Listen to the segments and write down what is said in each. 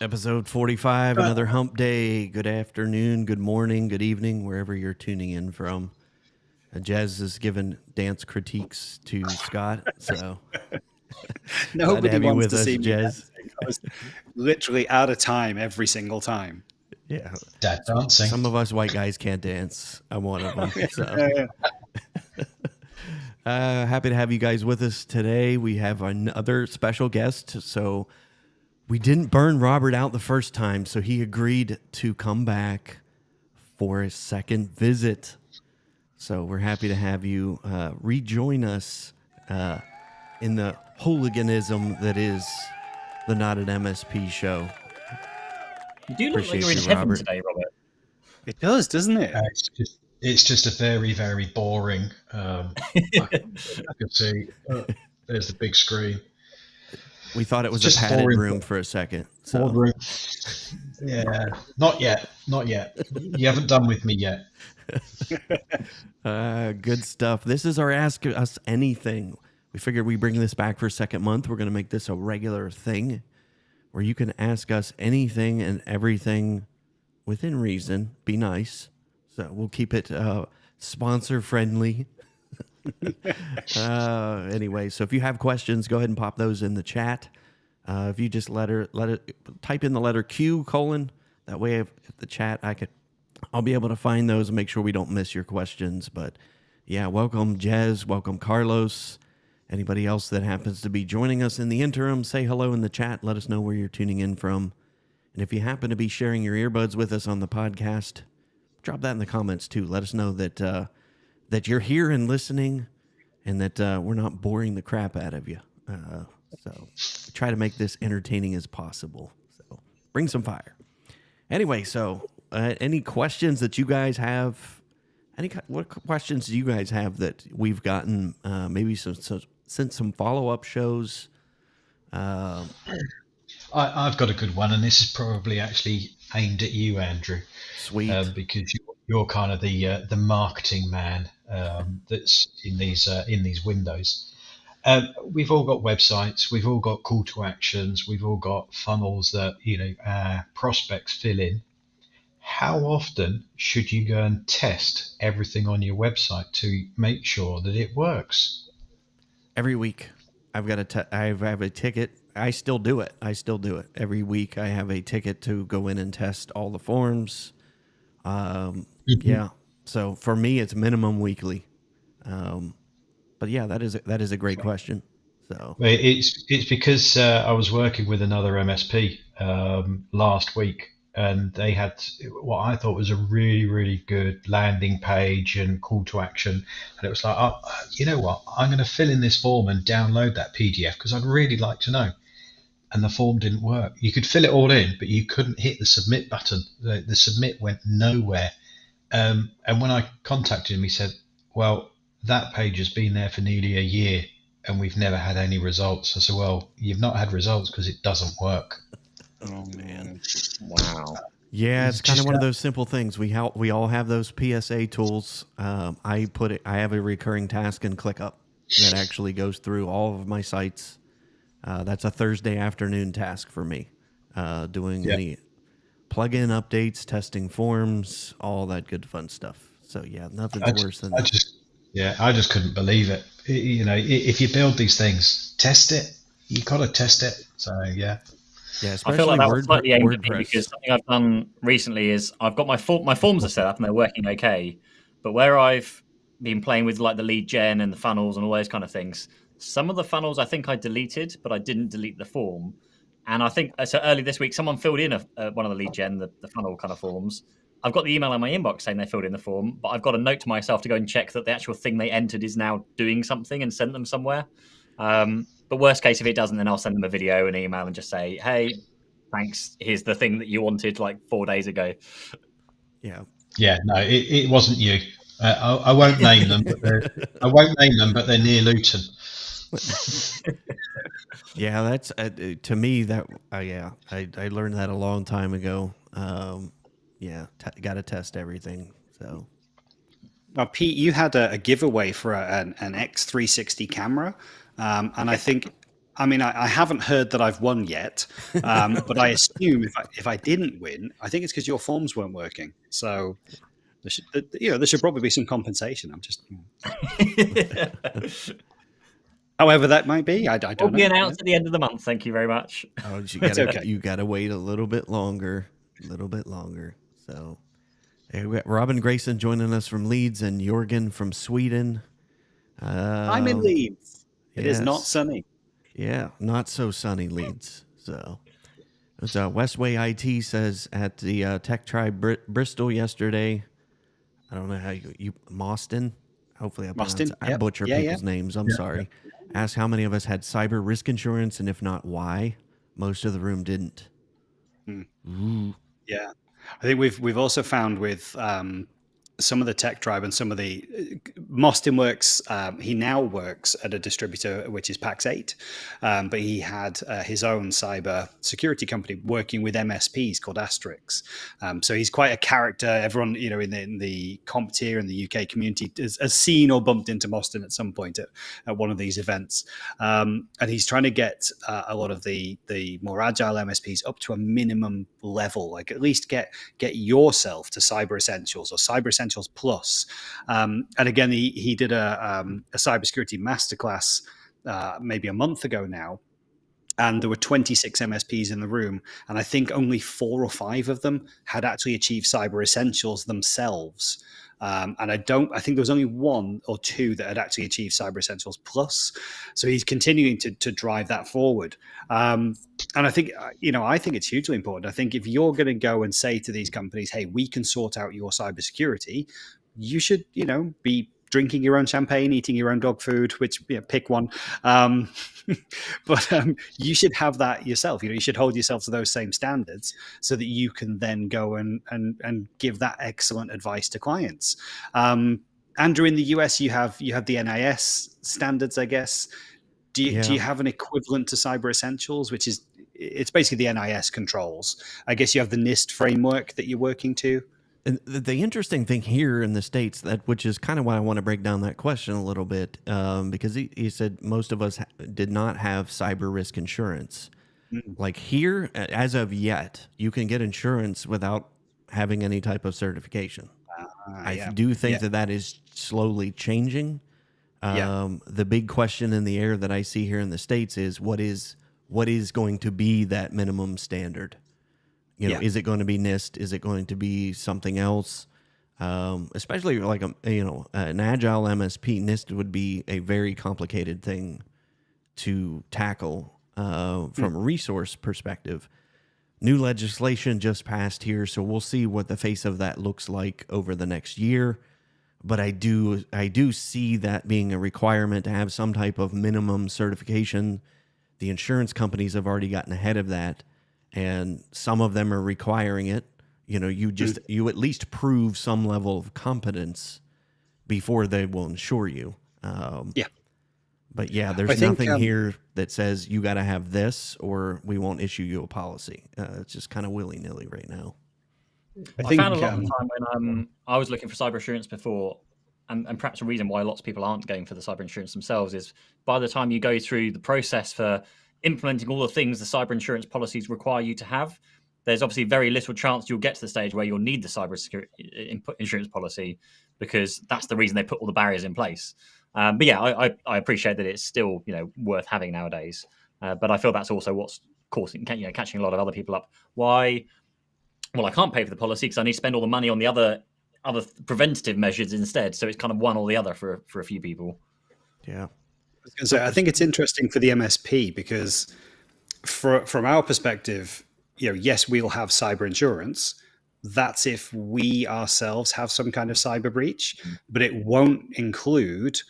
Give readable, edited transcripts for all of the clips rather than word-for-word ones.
Episode 45, another hump day. Good afternoon, good morning, good evening, wherever you're tuning in from. Jez is giving dance critiques to Scott, so glad to Nobody have you wants with to us, see me Jez. dancing. I was literally out of time every single time. Yeah, Dad dancing. some of us white guys can't dance. I'm one of them. So happy to have you guys with us today. We have another special guest. So we didn't burn Robert out the first time, so he agreed to come back for a second visit. So we're happy to have you rejoin us in the hooliganism that is the Not an MSP show. You do look like Appreciate you're in you, heaven Robert. today, Robert. It does, doesn't it? It's just a very, very boring. I can see. There's the big screen. We thought it was Just a padded boring. room for a second. So Boring. Yeah, not yet. Not yet. You haven't done with me yet. good stuff. This is our Ask Us Anything. We figured we bring this back for a second month. We're going to make this a regular thing where you can ask us anything and everything within reason. Be nice. So we'll keep it sponsor friendly. Anyway, so if you have questions, go ahead and pop those in the chat. If you just let it type in the letter Q : that way if the chat I'll be able to find those and make sure we don't miss your questions. But yeah, welcome Jez, welcome Carlos. Anybody else that happens to be joining us in the interim, say hello in the chat. Let us know where you're tuning in from. And if you happen to be sharing your earbuds with us on the podcast, drop that in the comments too. Let us know that that you're here and listening, and that we're not boring the crap out of you. So try to make this entertaining as possible. So bring some fire. Anyway, so any questions that you guys have? What questions do you guys have that we've gotten? Maybe since some follow-up shows. I've got a good one, and this is probably actually aimed at you, Andrew. Sweet. Because you're kind of the marketing man that's in these windows. We've all got websites, we've all got call to actions, we've all got funnels that our prospects fill in. How often should you go and test everything on your website to make sure that it works? Every week. I have a ticket. I still do it. Every week I have a ticket to go in and test all the forms. Yeah. So for me, it's minimum weekly. But yeah, that is a great question. So it's because I was working with another MSP last week, and they had what I thought was a really, really good landing page and call to action. And it was like, oh, you know what? I'm going to fill in this form and download that PDF because I'd really like to know. And the form didn't work. You could fill it all in, but you couldn't hit the submit button. The submit went nowhere. And when I contacted him, he said, well, that page has been there for nearly a year and we've never had any results. I said, well, you've not had results because it doesn't work. Oh man! Wow. yeah, it's kind of one of those simple things. We all have those PSA tools. I have a recurring task in ClickUp that actually goes through all of my sites. That's a Thursday afternoon task for me, doing any plugin updates, testing forms, all that good fun stuff. So yeah, nothing's worse than that. I just couldn't believe it. If you build these things, test it. You got to test it. So yeah. Yeah, I feel like that was slightly aimed at me WordPress. because something I've done recently is I've got my forms are set up and they're working okay, but where I've been playing with like the lead gen and the funnels and all those kind of things, some of the funnels I think I deleted, but I didn't delete the form. And I think so early this week, someone filled in one of the lead gen, the funnel kind of forms. I've got the email in my inbox saying they filled in the form, but I've got a note to myself to go and check that the actual thing they entered is now doing something and sent them somewhere. But worst case, if it doesn't, then I'll send them a video, an email, and just say, hey, thanks. Here's the thing that you wanted like 4 days ago. Yeah. Yeah, no, it wasn't you. I won't name them, but they're near Luton. Yeah, that's to me that I learned that a long time ago. Got to test everything. So Now, Pete, you had a giveaway for an X360 camera, and I think I mean, I haven't heard that I've won yet, but I assume if I didn't win, I think it's because your forms weren't working. So there should probably be some compensation. I'm just, however that might be, I don't Will know. be announced at the end of the month. Thank you very much. Oh, you It's gotta okay. you gotta wait a little bit longer, So, hey, we got Robin Grayson joining us from Leeds and Jorgen from Sweden. I'm in Leeds. It is not yes. sunny. Yeah, not so sunny Leeds. So, it's Westway IT says at the Tech Tribe Bristol yesterday. I don't know how you Mostyn. Hopefully, Mostyn, I yep. butcher Yeah, people's names. I'm sorry. Asked how many of us had cyber risk insurance, and if not, why. Most of the room didn't. Yeah, I think we've also found with some of the Tech Tribe and some of the Mostyn works. He now works at a distributor which is Pax8, but he had his own cyber security company working with MSPs called Asterix. So he's quite a character. Everyone, in the CompTIA and the UK community has seen or bumped into Mostyn at some point at one of these events, and he's trying to get a lot of the more agile MSPs up to a minimum level, like at least get yourself to Cyber Essentials or Cyber Essentials Plus. And again, he did a cybersecurity masterclass maybe a month ago now. And there were 26 MSPs in the room, and I think only 4 or 5 of them had actually achieved Cyber Essentials themselves. And I think there was only 1 or 2 that had actually achieved Cyber Essentials Plus. So he's continuing to drive that forward. And I think, I think it's hugely important. I think if you're going to go and say to these companies, hey, we can sort out your cybersecurity, you should, be drinking your own champagne, eating your own dog food, which pick one. But you should have that yourself. You should hold yourself to those same standards so that you can then go and give that excellent advice to clients. Andrew, in the US, you have the NIS standards, I guess. Do you have an equivalent to Cyber Essentials, which is it's basically the NIS controls? I guess you have the NIST framework that you're working to. And the interesting thing here in the States, which is kind of why I want to break down that question a little bit, because he said most of us did not have cyber risk insurance. Like here, as of yet, you can get insurance without having any type of certification. I do think that is slowly changing. The big question in the air that I see here in the States is what is going to be that minimum standard? Is it going to be NIST? Is it going to be something else? Especially like an agile MSP, NIST would be a very complicated thing to tackle from a resource perspective. New legislation just passed here, so we'll see what the face of that looks like over the next year. But I do see that being a requirement to have some type of minimum certification. The insurance companies have already gotten ahead of that, and some of them are requiring it. You at least prove some level of competence before they will insure you. But there's nothing here that says you got to have this or we won't issue you a policy. It's just kind of willy-nilly right now. I found a lot of the time when I was looking for cyber insurance before, and perhaps a reason why lots of people aren't going for the cyber insurance themselves is by the time you go through the process for implementing all the things the cyber insurance policies require you to have, there's obviously very little chance you'll get to the stage where you'll need the cyber security insurance policy, because that's the reason they put all the barriers in place. But I appreciate that it's still worth having nowadays. But I feel that's also what's catching a lot of other people up. Why? Well, I can't pay for the policy because I need to spend all the money on the other preventative measures instead. So it's kind of one or the other for a few people. Yeah. So I think it's interesting for the MSP because from our perspective, yes, we'll have cyber insurance. That's if we ourselves have some kind of cyber breach, but it won't include,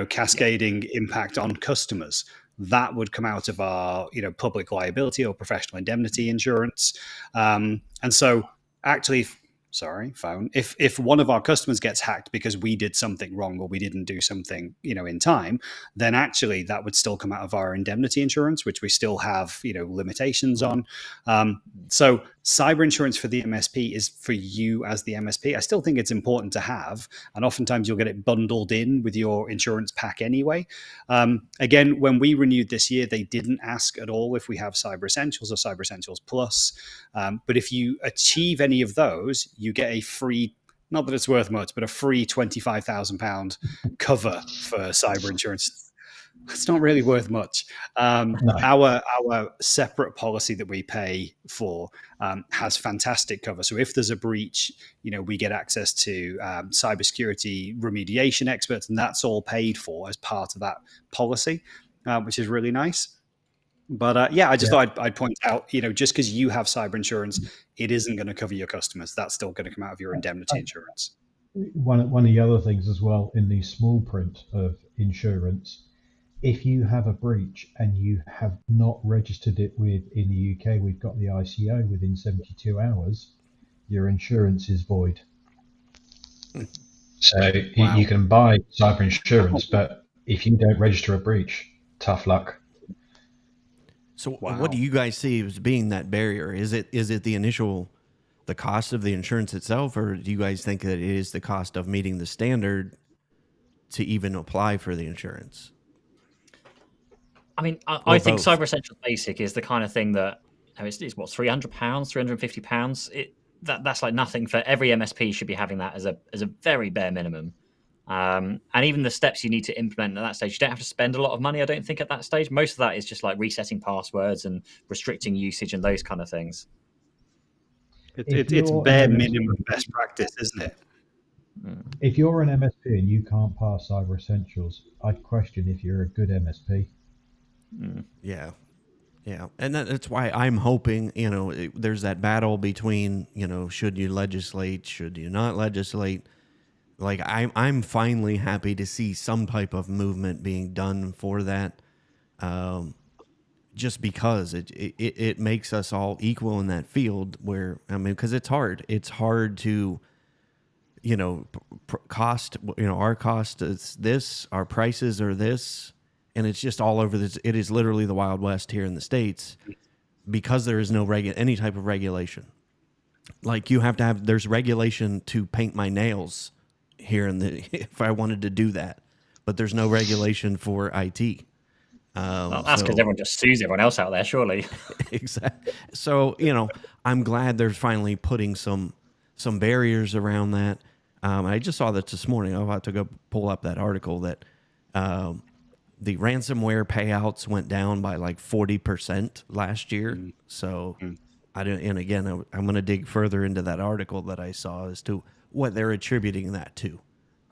cascading impact on customers. That would come out of our, public liability or professional indemnity insurance. And so actually, if one of our customers gets hacked because we did something wrong or we didn't do something, in time, then actually that would still come out of our indemnity insurance, which we still have, limitations on. So Cyber insurance for the MSP is for you as the MSP. I still think it's important to have, and oftentimes you'll get it bundled in with your insurance pack anyway. Again, when we renewed this year, they didn't ask at all if we have Cyber Essentials or Cyber Essentials Plus. But if you achieve any of those, you get a free, not that it's worth much, but a free £25,000 cover for cyber insurance. It's not really worth much. No. Our separate policy that we pay for has fantastic cover. So if there's a breach, we get access to cybersecurity remediation experts, and that's all paid for as part of that policy, which is really nice. But I just thought I'd point out, just because you have cyber insurance, it isn't going to cover your customers. That's still going to come out of your indemnity insurance. One of the other things as well in the small print of insurance, if you have a breach and you have not registered it in the UK, we've got the ICO within 72 hours, your insurance is void. So Wow. you can buy cyber insurance, but if you don't register a breach, tough luck. So Wow. what do you guys see as being that barrier? Is it the cost of the insurance itself, or do you guys think that it is the cost of meeting the standard to even apply for the insurance? I mean, I think both. Cyber Essentials Basic is the kind of thing that it's what, £300, £350. That's like nothing for every MSP. Should be having that as a very bare minimum. And even the steps you need to implement at that stage, you don't have to spend a lot of money. I don't think at that stage. Most of that is just like resetting passwords and restricting usage and those kind of things. It's you're bare an MSP minimum best practice, isn't it? If you're an MSP and you can't pass Cyber Essentials, I'd question if you're a good MSP. Yeah. And that's why I'm hoping, there's that battle between, should you legislate, should you not legislate? Like I'm finally happy to see some type of movement being done for that. Just because it makes us all equal in that field where, because it's hard to, cost, our cost is this, our prices are this, and it's just all over this. It is literally the Wild West here in the States because there is no any type of regulation. Like there's regulation to paint my nails here if I wanted to do that, but there's no regulation for IT. Well, that's because everyone just sues everyone else out there, surely. Exactly. So, I'm glad they're finally putting some barriers around that. I just saw that this morning. I'll have to go pull up that article that the ransomware payouts went down by like 40% last year. So I'm going to dig further into that article that I saw as to what they're attributing that to.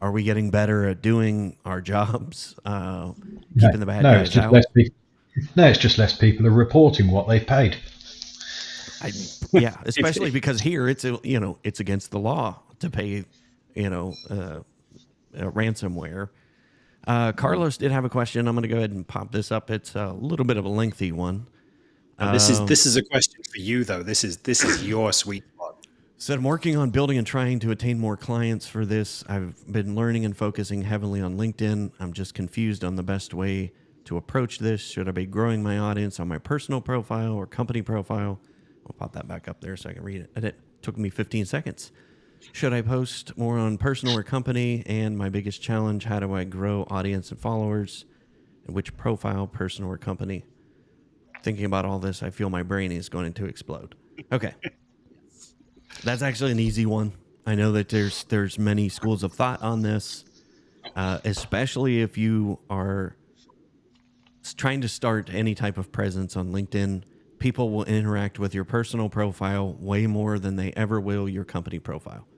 Are we getting better at doing our jobs, keeping the bad guys out? It's just less people are reporting what they've paid. Especially because here it's against the law to pay, ransomware. Carlos did have a question. I'm going to go ahead and pop this up. It's a little bit of a lengthy one. This is a question for you though. This is your sweet spot. Said, I'm working on building and trying to attain more clients for this. I've been learning and focusing heavily on LinkedIn. I'm just confused on the best way to approach this. Should I be growing my audience on my personal profile or company profile? I'll pop that back up there so I can read it. And it took me 15 seconds. Should I post more on personal or company? And my biggest challenge, how do I grow audience and followers? And which profile, personal or company? Thinking about all this, I feel my brain is going to explode. Okay. That's actually an easy one. I know that there's many schools of thought on this, especially if you are trying to start any type of presence on LinkedIn. People will interact with your personal profile way more than they ever will your company profile.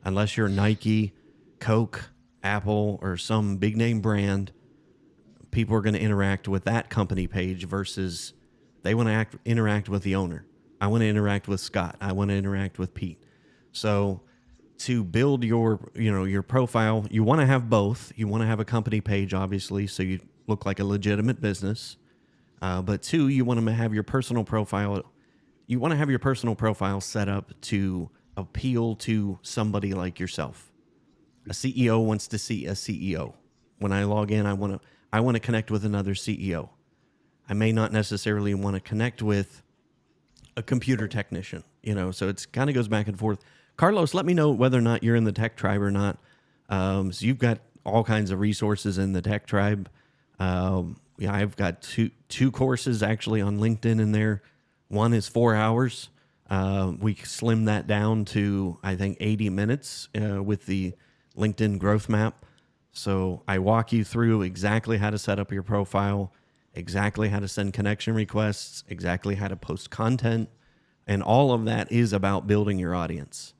Unless you're Nike, Coke, Apple, or some big name brand, people are going to interact with that company page versus they want to interact with the owner. I want to interact with Scott. I want to interact with Pete. So to build your profile, you want to have both. You want to have a company page, obviously, so you look like a legitimate business. But two, you want to have your personal profile. You want to have your personal profile set up to appeal to somebody like yourself. A CEO wants to see a CEO. When I log in, I want to connect with another CEO. I may not necessarily want to connect with a computer technician, so it's kind of goes back and forth. Carlos, let me know whether or not you're in the tech tribe or not. So you've got all kinds of resources in the tech tribe. Yeah, I've got two courses actually on LinkedIn in there. One is 4 hours. We slimmed that down to, I think, 80 minutes with the LinkedIn growth map. So I walk you through exactly how to set up your profile, exactly how to send connection requests, exactly how to post content. And all of that is about building your audience.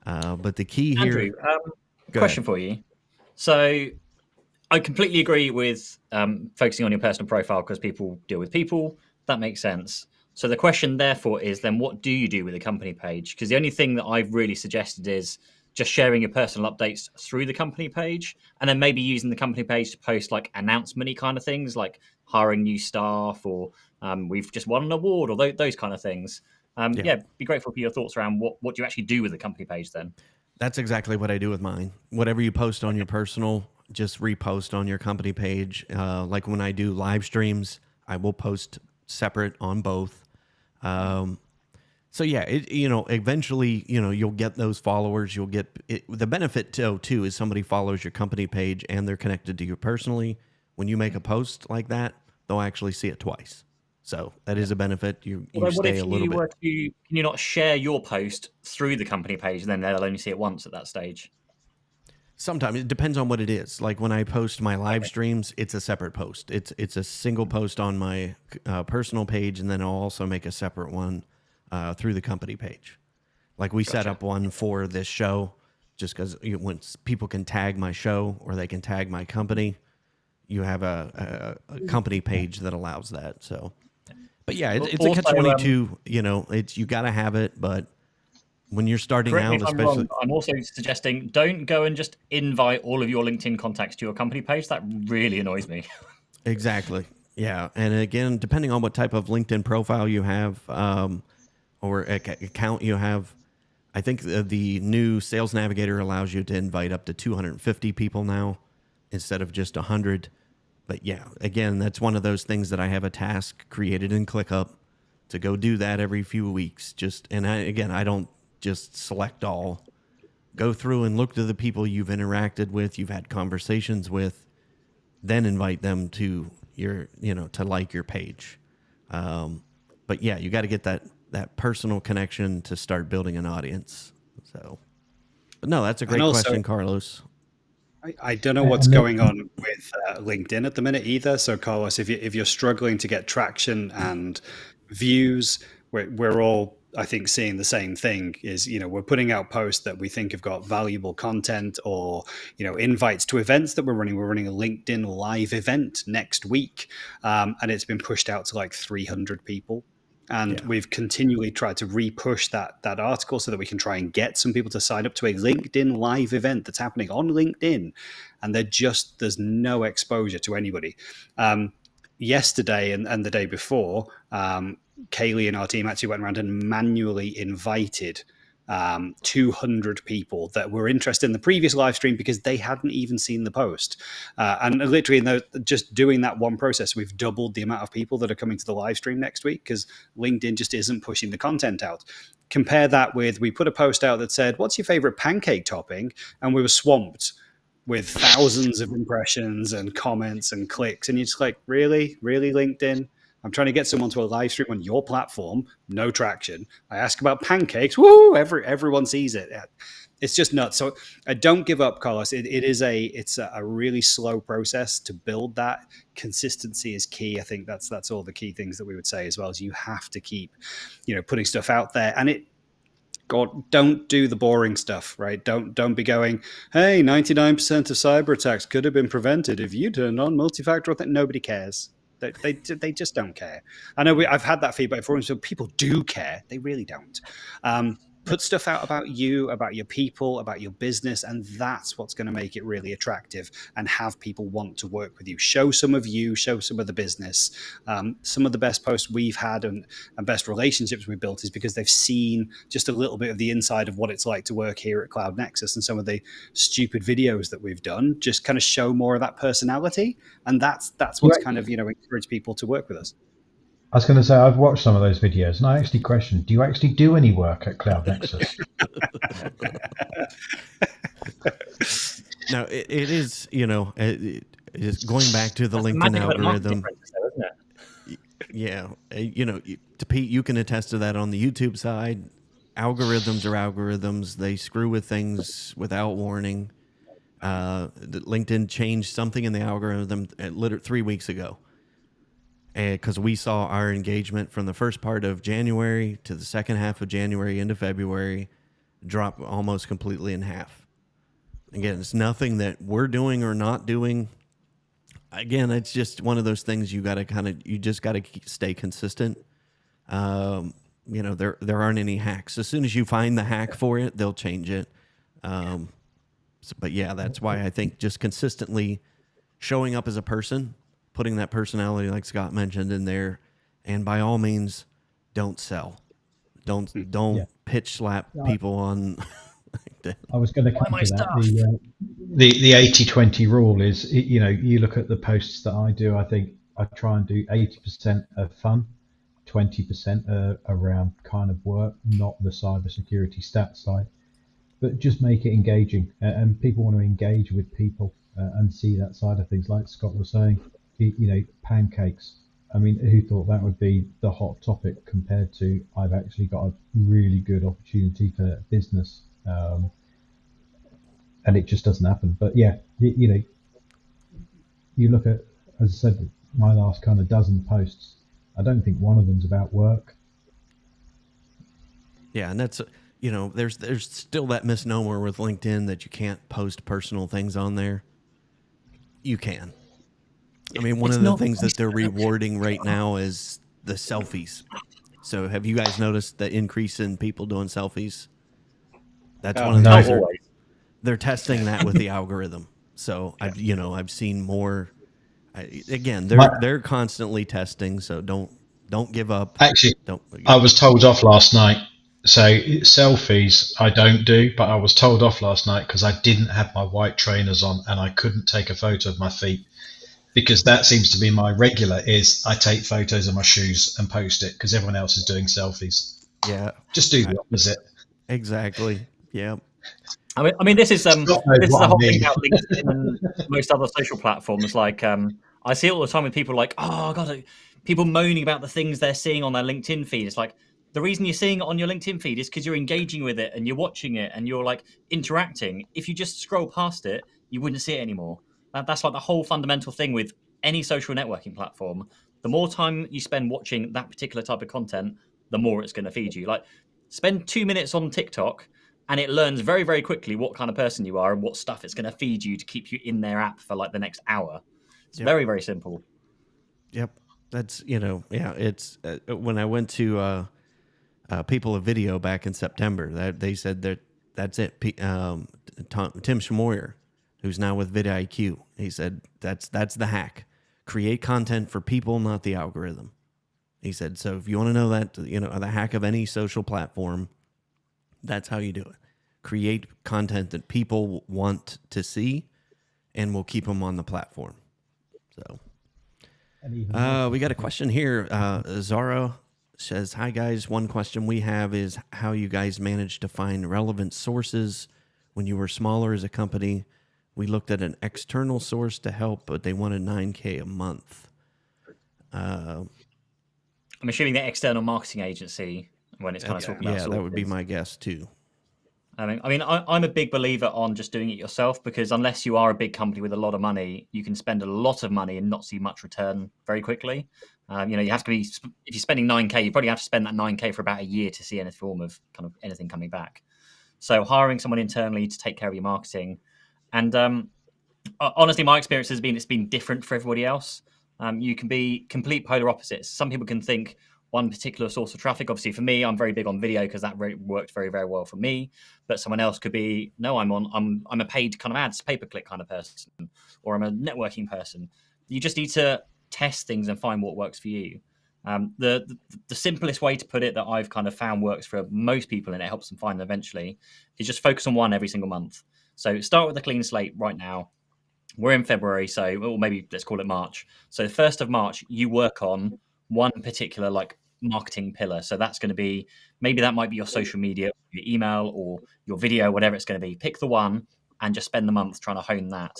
But the key here... Andrew, question for you. So I completely agree with focusing on your personal profile because people deal with people. That makes sense. So the question, therefore, is then what do you do with a company page? Because the only thing that I've really suggested is just sharing your personal updates through the company page, and then maybe using the company page to post like announcement-y kind of things, like hiring new staff, or we've just won an award, or those kind of things. Yeah, be grateful for your thoughts around what do you actually do with the company page then. That's exactly what I do with mine. Whatever you post on your personal, just repost on your company page. Like when I do live streams, I will post separate on both. So yeah, eventually, you'll get those followers. You'll get it. The benefit too is somebody follows your company page and they're connected to you personally. When you make a post like that, they'll actually see it twice. So that is a benefit. You stay a little bit. Can you not share your post through the company page, and then they'll only see it once at that stage? Sometimes it depends on what it is. Like when I post my live streams, it's a separate post. It's a single post on my personal page, and then I'll also make a separate one through the company page. Like we set up one for this show, just because once people can tag my show or they can tag my company, you have a company page that allows that. So, but yeah, it's a catch-22. It's you got to have it, but when you're starting out, especially, I'm also suggesting don't go and just invite all of your LinkedIn contacts to your company page. That really annoys me. Exactly. Yeah. And again, depending on what type of LinkedIn profile you have or account you have, I think the new Sales Navigator allows you to invite up to 250 people now instead of just 100. But yeah, again, that's one of those things that I have a task created in ClickUp to go do that every few weeks. I don't just select all. Go through and look to the people you've interacted with, you've had conversations with, then invite them to to like your page. But yeah, you got to get that personal connection to start building an audience. So, but no, that's a great question, Carlos. I don't know what's going on with LinkedIn at the minute either. So, Carlos, if you're struggling to get traction and views, we're all, I think, seeing the same thing. Is we're putting out posts that we think have got valuable content, or invites to events that we're running. We're running a LinkedIn live event next week, and it's been pushed out to like 300 people. And we've continually tried to repush that article so that we can try and get some people to sign up to a LinkedIn live event that's happening on LinkedIn. And there's no exposure to anybody. Yesterday and the day before, Kaylee and our team actually went around and manually invited 200 people that were interested in the previous live stream because they hadn't even seen the post. And literally, just doing that one process, we've doubled the amount of people that are coming to the live stream next week because LinkedIn just isn't pushing the content out. Compare that with, we put a post out that said, what's your favorite pancake topping? And we were swamped with thousands of impressions and comments and clicks. And you're just like, really, LinkedIn? I'm trying to get someone to a live stream on your platform, no traction. I ask about pancakes, woo! Everyone sees it. It's just nuts. So I don't give up, Carlos. It's a really slow process to build that. Consistency is key. I think that's all the key things that we would say, as well as you have to keep, putting stuff out there. And God, don't do the boring stuff, right? Don't be going, hey, 99% of cyber attacks could have been prevented if you turned on multi-factor. Nobody cares. They just don't care. I know I've had that feedback before, so people do care. They really don't. Put stuff out about you, about your people, about your business, and that's what's going to make it really attractive and have people want to work with you. Show some of you, show some of the business. Some of the best posts we've had and best relationships we've built is because they've seen just a little bit of the inside of what it's like to work here at Cloud Nexus, and some of the stupid videos that we've done just kind of show more of that personality, and that's what's kind of encouraged people to work with us. I was going to say, I've watched some of those videos, and I actually questioned, do you actually do any work at Cloud Nexus? Now it is, it's going back to the That's the LinkedIn magic about market algorithm. differences, though, isn't it? Yeah, to Pete, you can attest to that on the YouTube side. Algorithms are algorithms; they screw with things without warning. LinkedIn changed something in the algorithm 3 weeks ago, and because we saw our engagement from the first part of January to the second half of January into February drop almost completely in half. Again, it's nothing that we're doing or not doing. Again, it's just one of those things you just got to stay consistent. There aren't any hacks. As soon as you find the hack for it, they'll change it. But yeah, that's why I think just consistently showing up as a person, putting that personality, like Scott mentioned, in there, and by all means, don't sell. Don't pitch slap people on. I was going to come my to that. stuff. The 80-20 rule is, you look at the posts that I do, I think I try and do 80% of fun, 20% around kind of work, not the cybersecurity stats side, but just make it engaging. And people want to engage with people and see that side of things. Like Scott was saying, pancakes. I mean, who thought that would be the hot topic compared to I've actually got a really good opportunity for business. And it just doesn't happen. But yeah, you look at, as I said, my last kind of dozen posts, I don't think one of them's about work. Yeah, and that's there's still that misnomer with LinkedIn that you can't post personal things on there. You can. I mean, one of the things that they're rewarding right now is the selfies. So have you guys noticed the increase in people doing selfies? That's one of the things they're testing that with the algorithm. So I've seen more. Again, they're constantly testing. So don't give up. Actually, I was told off last night. So selfies I don't do, but I was told off last night because I didn't have my white trainers on and I couldn't take a photo of my feet, because that seems to be my regular is I take photos of my shoes and post it because everyone else is doing selfies. Yeah, just do the opposite. Exactly. Yeah. I mean, this is the whole thing about LinkedIn and most other social platforms. Like, I see it all the time with people like, oh god, people moaning about the things they're seeing on their LinkedIn feed. It's like, the reason you're seeing it on your LinkedIn feed is because you're engaging with it and you're watching it and you're like interacting. If you just scroll past it, you wouldn't see it anymore. That's like the whole fundamental thing with any social networking platform. The more time you spend watching that particular type of content, the more it's going to feed you. Like, spend 2 minutes on TikTok and it learns very, very quickly what kind of person you are and what stuff it's going to feed you to keep you in their app for like the next hour. It's very, very simple. Yep. That's, it's when I went to People of Video back in September, that they said that's it. Tim Schmoyer, who's now with vidIQ, he said that's the hack. Create content for people, not the algorithm. He said, so if you want to know that, the hack of any social platform, that's how you do it. Create content that people want to see, and we'll keep them on the platform. So, we got a question here. Zara says, hi guys, one question we have is how you guys managed to find relevant sources when you were smaller as a company. We looked at an external source to help, but they wanted $9,000 a month. I'm assuming the external marketing agency when it's kind of talking about sources. That would be my guess too. I'm a big believer on just doing it yourself, because unless you are a big company with a lot of money, you can spend a lot of money and not see much return very quickly. You have to be, if you're spending $9,000, you probably have to spend that $9,000 for about a year to see any form of kind of anything coming back. So hiring someone internally to take care of your marketing. And honestly, my experience has been, it's been different for everybody else. You can be complete polar opposites. Some people can think one particular source of traffic. Obviously, for me, I'm very big on video because that worked very, very well for me. But someone else could be, no, I'm a paid kind of ads, pay-per-click kind of person, or I'm a networking person. You just need to test things and find what works for you. The simplest way to put it that I've kind of found works for most people, and it helps them find them eventually, is just focus on one every single month. So start with a clean slate right now. We're in February, or maybe let's call it March. So the 1st of March, you work on one particular like marketing pillar. So that's going to be, maybe that might be your social media, your email, or your video, whatever it's going to be. Pick the one and just spend the month trying to hone that.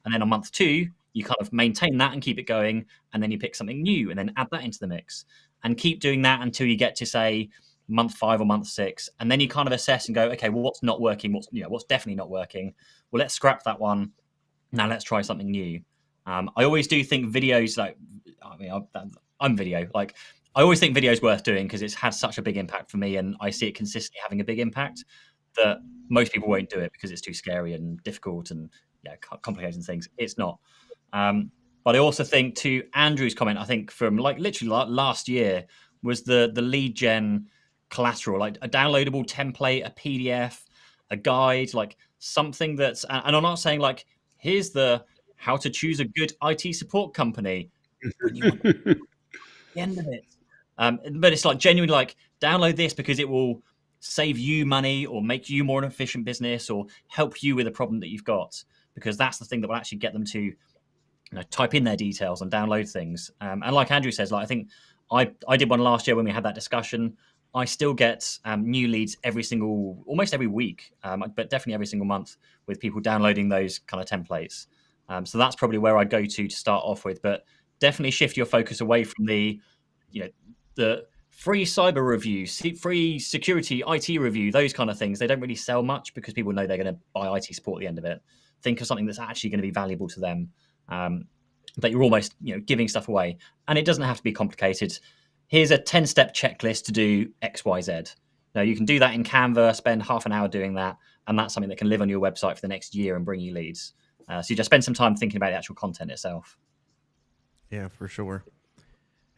And then on month 2, you kind of maintain that and keep it going. And then you pick something new and then add that into the mix and keep doing that until you get to, say, month 5 or month 6. And then you kind of assess and go, okay, well, what's not working? What's definitely not working? Well, let's scrap that one. Now let's try something new. I always do think videos, like, I mean, I'm video. Like, I always think video is worth doing because it's had such a big impact for me, and I see it consistently having a big impact that most people won't do it because it's too scary and difficult and complicated things. It's not. But I also think, to Andrew's comment, I think from like literally last year, was the lead gen collateral, like a downloadable template, a PDF, a guide, like something that's, and I'm not saying like, here's the how to choose a good IT support company when you want the end of it. But it's like genuinely like, download this because it will save you money or make you more an efficient business or help you with a problem that you've got, because that's the thing that will actually get them to type in their details and download things. And like Andrew says, like, I think I did one last year when we had that discussion. I still get new leads almost every week, but definitely every single month, with people downloading those kind of templates. So that's probably where I'd go to start off with. But definitely shift your focus away from the free cyber review, free security IT review, those kind of things. They don't really sell much because people know they're going to buy IT support at the end of it. Think of something that's actually going to be valuable to them. That you're almost giving stuff away, and it doesn't have to be complicated. Here's a 10-step checklist to do XYZ. Now you can do that in Canva, spend half an hour doing that, and that's something that can live on your website for the next year and bring you leads. So you just spend some time thinking about the actual content itself. Yeah, for sure.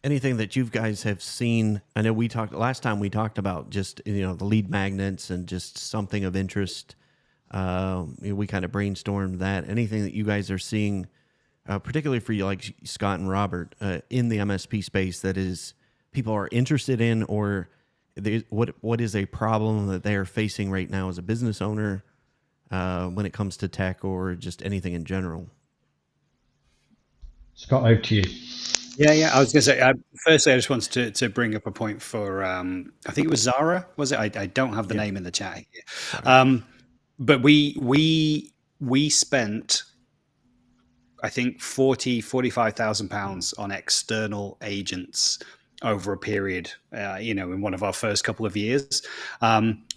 Anything that you guys have seen? I know last time we talked about just the lead magnets and just something of interest. We kind of brainstormed that. Anything that you guys are seeing, particularly for you, like Scott and Robert, in the MSP space that is people are interested in, or what is a problem that they are facing right now as a business owner when it comes to tech or just anything in general? Scott, over to you. Yeah. I was going to say, firstly, I just wanted to bring up a point for, I think it was Zara, was it? I don't have the name in the chat here. But we spent, I think, £45,000 on external agents over a period, in one of our first couple of years,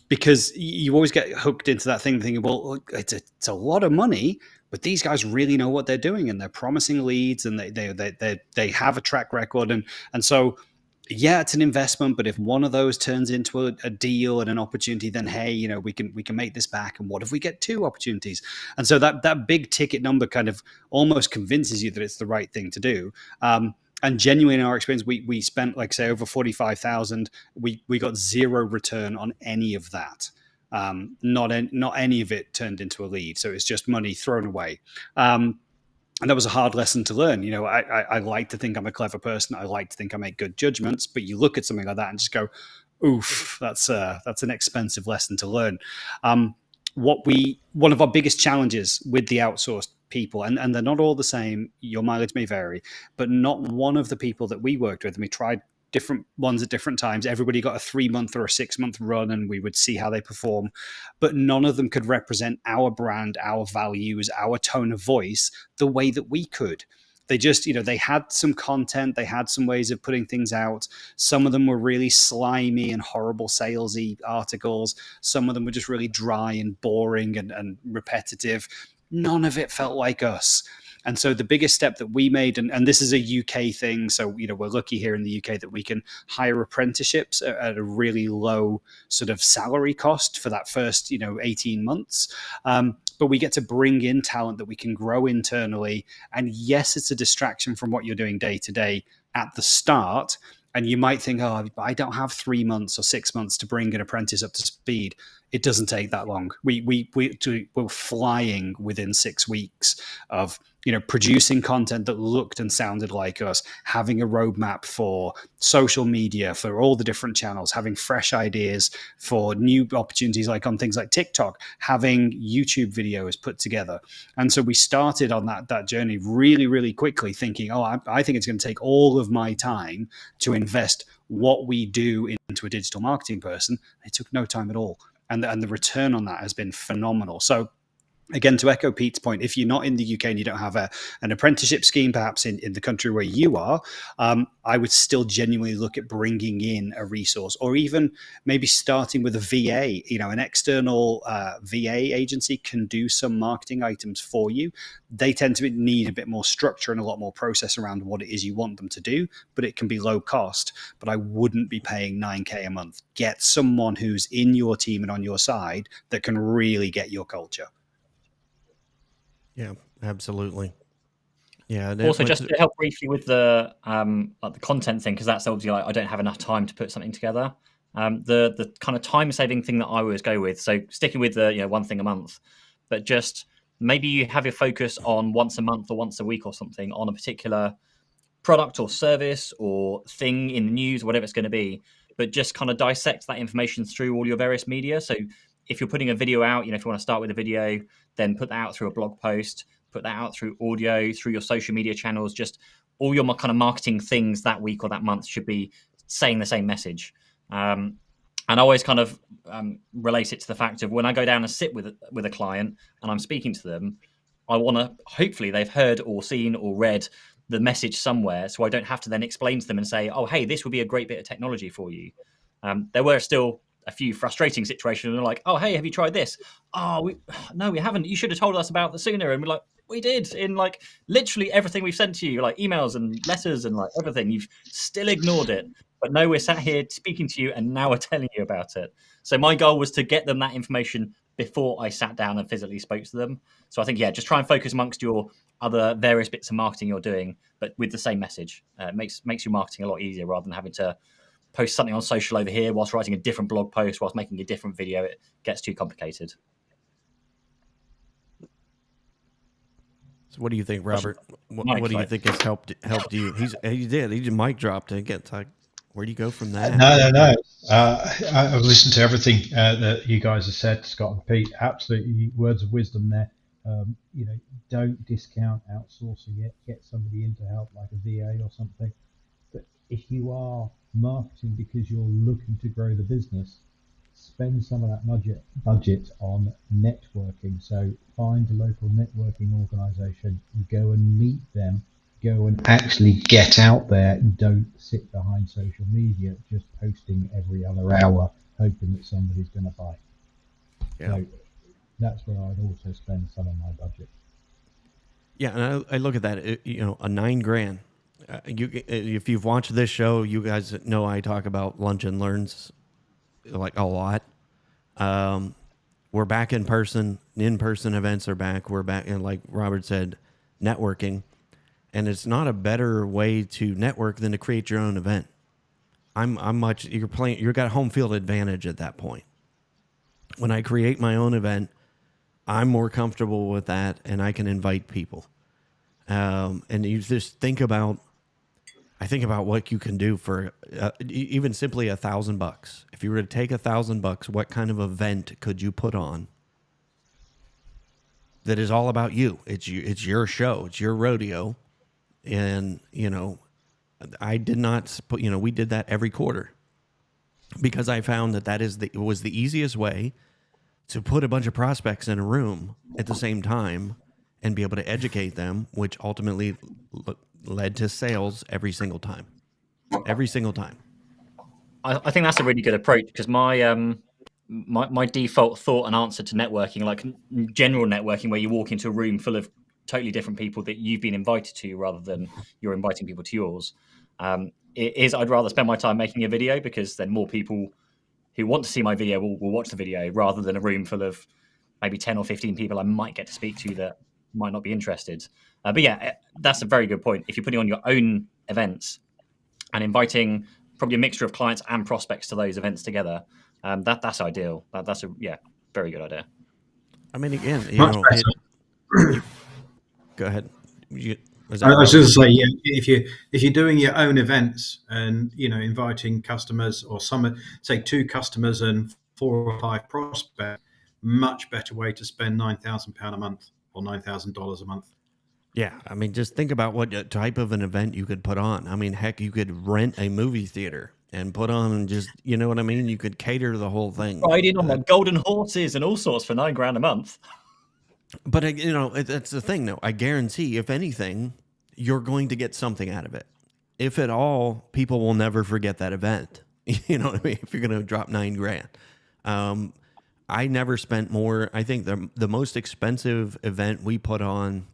because you always get hooked into that thing, thinking, well, it's a lot of money, but these guys really know what they're doing, and they're promising leads, and they have a track record, and so. Yeah, it's an investment, but if one of those turns into a deal and an opportunity, then hey, we can make this back. And what if we get 2 opportunities? And so that big ticket number kind of almost convinces you that it's the right thing to do. And genuinely, in our experience, we spent, like, say, over 45,000. We got 0 return on any of that. Not any of it turned into a lead. So it's just money thrown away. And that was a hard lesson to learn. I like to think I'm a clever person. I like to think I make good judgments. But you look at something like that and just go, oof, that's an expensive lesson to learn. One of our biggest challenges with the outsourced people, and they're not all the same, your mileage may vary, but not one of the people that we worked with, and we tried different ones at different times. Everybody got a 3-month or a 6-month run, and we would see how they perform. But none of them could represent our brand, our values, our tone of voice the way that we could. They just, they had some content, they had some ways of putting things out. Some of them were really slimy and horrible salesy articles. Some of them were just really dry and boring and repetitive. None of it felt like us. And so the biggest step that we made, and this is a UK thing, so we're lucky here in the UK that we can hire apprenticeships at a really low sort of salary cost for that first 18 months. But we get to bring in talent that we can grow internally. And yes, it's a distraction from what you're doing day to day at the start. And you might think, oh, I don't have 3 months or 6 months to bring an apprentice up to speed. It doesn't take that long. We're flying within 6 weeks of producing content that looked and sounded like us, having a roadmap for social media, for all the different channels, having fresh ideas for new opportunities, like on things like TikTok, having YouTube videos put together. And so we started on that journey really, really quickly, thinking, I think it's going to take all of my time to invest what we do into a digital marketing person. It took no time at all. And the return on that has been phenomenal. So again, to echo Pete's point, if you're not in the UK and you don't have an apprenticeship scheme, perhaps in the country where you are, I would still genuinely look at bringing in a resource, or even maybe starting with a VA. An external VA agency can do some marketing items for you. They tend to need a bit more structure and a lot more process around what it is you want them to do, but it can be low cost. But I wouldn't be paying $9,000 a month. Get someone who's in your team and on your side that can really get your culture. Yeah, absolutely. Yeah. Also, just to help briefly with the content thing, because that's obviously I don't have enough time to put something together. The kind of time saving thing that I always go with. So sticking with the one thing a month, but just maybe you have your focus on once a month or once a week or something on a particular product or service or thing in the news, whatever it's going to be. But just kind of dissect that information through all your various media. So if you're putting a video out, if you want to start with a video, then put that out through a blog post, put that out through audio, through your social media channels. Just all your kind of marketing things that week or that month should be saying the same message. And I always kind of relate it to the fact of when I go down and sit with a client and I'm speaking to them, I want to, hopefully they've heard or seen or read the message somewhere, so I don't have to then explain to them and say, oh, hey, this would be a great bit of technology for you. There were still a few frustrating situations, and they're like, oh, hey, have you tried this? Oh, no, we haven't. You should have told us about it sooner. And we're like, we did, in like literally everything we've sent to you, like emails and letters and like everything. You've still ignored it. But no, we're sat here speaking to you and now we're telling you about it. So my goal was to get them that information before I sat down and physically spoke to them. So I think, just try and focus amongst your other various bits of marketing you're doing, but with the same message. It makes your marketing a lot easier rather than having to post something on social over here whilst writing a different blog post, whilst making a different video. It gets too complicated. So what do you think, Robert? What do you think has helped you? He just mic dropped. It's like, where do you go from that? No. I've listened to everything that you guys have said, Scott and Pete. Absolutely, words of wisdom there. Don't discount outsourcing it. Get somebody in to help, like a VA or something. But if you are marketing because you're looking to grow the business, spend some of that budget on networking. So find a local networking organization, go and meet them, go and actually get out there, and don't sit behind social media just posting every other hour hoping that somebody's going to buy. Yeah. So that's where I'd also spend some of my budget. Yeah, and I look at that, a $9,000. If you've watched this show, you guys know I talk about Lunch and Learns like a lot. We're back in person. In-person events are back. We're back, and like Robert said, networking. And it's not a better way to network than to create your own event. You've got home field advantage at that point. When I create my own event, I'm more comfortable with that, and I can invite people. And you just think about what you can do for even simply $1,000. If you were to take $1,000, what kind of event could you put on that is all about you? It's your show, it's your rodeo, and I did not put. We did that every quarter because I found that was the easiest way to put a bunch of prospects in a room at the same time and be able to educate them, which ultimately led to sales every single time. Every single time. I think that's a really good approach because my default thought and answer to networking, like general networking, where you walk into a room full of totally different people that you've been invited to rather than you're inviting people to yours, is I'd rather spend my time making a video because then more people who want to see my video will watch the video rather than a room full of maybe 10 or 15 people I might get to speak to that might not be interested. But yeah, that's a very good point. If you're putting on your own events and inviting probably a mixture of clients and prospects to those events together, that's ideal. That's a very good idea. I mean, again, go ahead. is I that was right? just say, yeah, if you're doing your own events and inviting customers or say 2 customers and 4 or 5 prospects, much better way to spend £9,000 a month or $9,000 a month. Yeah, I mean, just think about what type of an event you could put on. I mean, heck, you could rent a movie theater and put on and just, you know what I mean? You could cater the whole thing. Riding on my golden horses and all sorts for $9,000 a month. But that's the thing, though. I guarantee, if anything, you're going to get something out of it. If at all, people will never forget that event. You know what I mean? If you're going to drop $9,000, I never spent more. I think the most expensive event we put on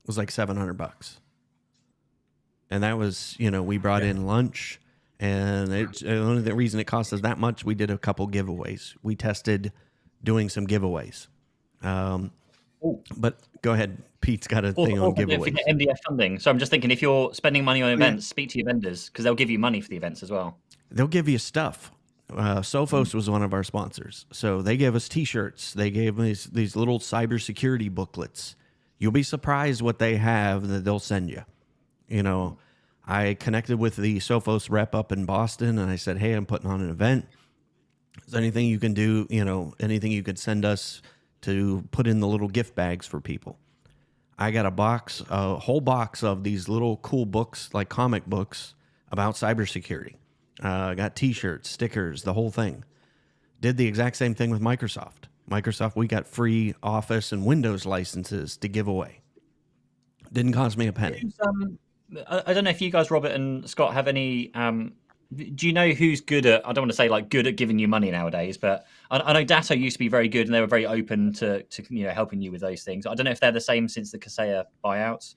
was like $700, and that was we brought in lunch, and the only reason it cost us that much, we did a couple giveaways. We tested doing some giveaways. But go ahead, Pete's got a thing on giveaways. If you get MDF funding, so I'm just thinking, if you're spending money on events, speak to your vendors because they'll give you money for the events as well. They'll give you stuff. Sophos was one of our sponsors, so they gave us T-shirts. They gave us these little cybersecurity booklets. You'll be surprised what they have that they'll send you. I connected with the Sophos rep up in Boston, and I said, "Hey, I'm putting on an event. Is there anything you can do? Anything you could send us to put in the little gift bags for people?" I got a whole box of these little cool books, like comic books about cybersecurity. I got T-shirts, stickers, the whole thing. Did the exact same thing with Microsoft. We got free Office and Windows licenses to give away. Didn't cost me a penny. I don't know if you guys, Robert and Scott, have any. Do you know who's good at? I don't want to say like good at giving you money nowadays, but I know Datto used to be very good, and they were very open to helping you with those things. I don't know if they're the same since the Kaseya buyouts.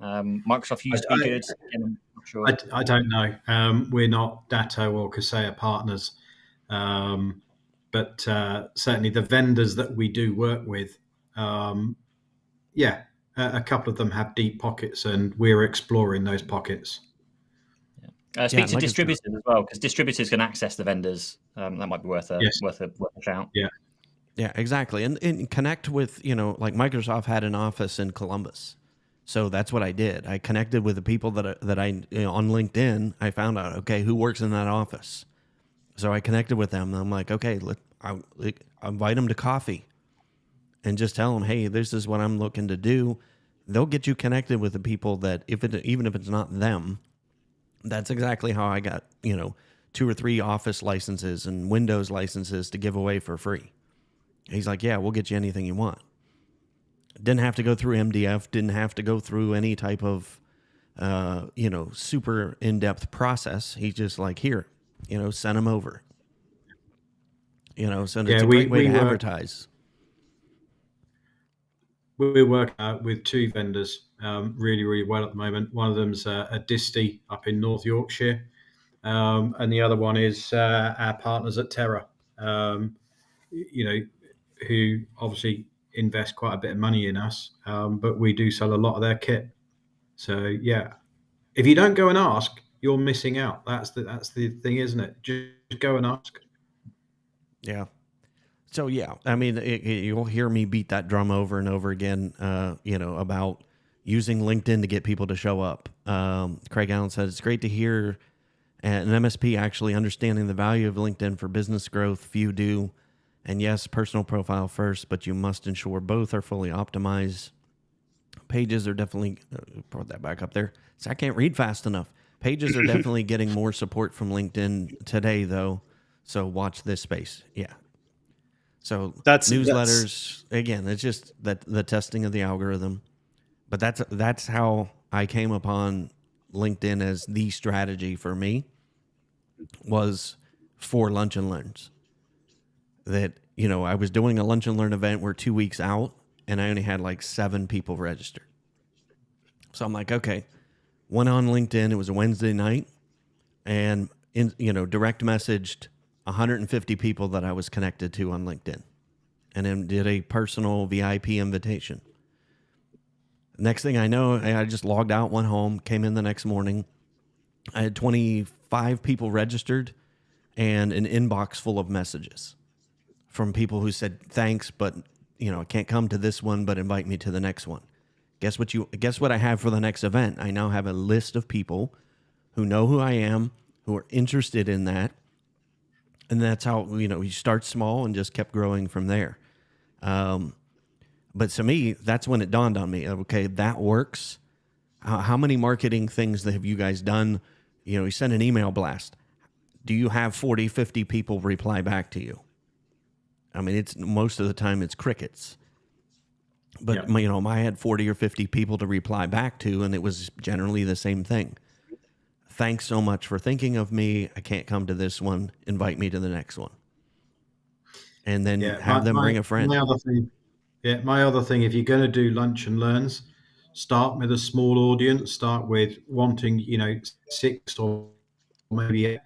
Microsoft used to be good. I'm not sure. I don't know. We're not Datto or Kaseya partners, but certainly the vendors that we do work with, a couple of them have deep pockets, and we're exploring those pockets. Speak to distributors as well, because distributors can access the vendors. That might be worth a shout. Yeah, exactly. And connect with, like Microsoft had an office in Columbus. So that's what I did. I connected with the people that I on LinkedIn. I found out, okay, who works in that office. So I connected with them. And I'm like, okay, I'll invite them to coffee and just tell them, hey, this is what I'm looking to do. They'll get you connected with the people that, even if it's not them, that's exactly how I got, 2 or 3 Office licenses and Windows licenses to give away for free. He's like, yeah, we'll get you anything you want. Didn't have to go through MDF, didn't have to go through any type of, super in-depth process. He's just like, here, send them over. So it's a great way to advertise. We work with 2 vendors really, really well at the moment. One of them's a Disty up in North Yorkshire, and the other one is our partners at Terra, who obviously invest quite a bit of money in us, but we do sell a lot of their kit. So yeah, if you don't go and ask, you're missing out. That's the thing, isn't it? Just go and ask. Yeah. So yeah, I mean, you'll hear me beat that drum over and over again. About using LinkedIn to get people to show up. Craig Allen said it's great to hear an MSP actually understanding the value of LinkedIn for business growth. Few do. And yes, personal profile first, but you must ensure both are fully optimized. Pages are definitely, put that back up there. So I can't read fast enough. Pages are definitely getting more support from LinkedIn today, though. So watch this space. Yeah. So newsletters, again, it's just that the testing of the algorithm. But that's how I came upon LinkedIn as the strategy for me, was for Lunch and Learns. That, I was doing a Lunch and Learn event, we're 2 weeks out, and I only had like 7 people registered. So I'm like, okay, went on LinkedIn. It was a Wednesday night, and direct messaged 150 people that I was connected to on LinkedIn, and then did a personal VIP invitation. Next thing I know, I just logged out, went home, came in the next morning. I had 25 people registered and an inbox full of messages from people who said, thanks, but I can't come to this one, but invite me to the next one. Guess what I have for the next event? I now have a list of people who know who I am, who are interested in that. And that's how, you start small and just kept growing from there. But to me, that's when it dawned on me, okay, that works. How many marketing things have you guys done? You send an email blast. Do you have 40, 50 people reply back to you? I mean, it's most of the time it's crickets. But, I had 40 or 50 people to reply back to, and it was generally the same thing. Thanks so much for thinking of me. I can't come to this one. Invite me to the next one. And then have them bring a friend. My other thing, if you're going to do lunch and learns, start with a small audience. Start with wanting, 6 or maybe 8.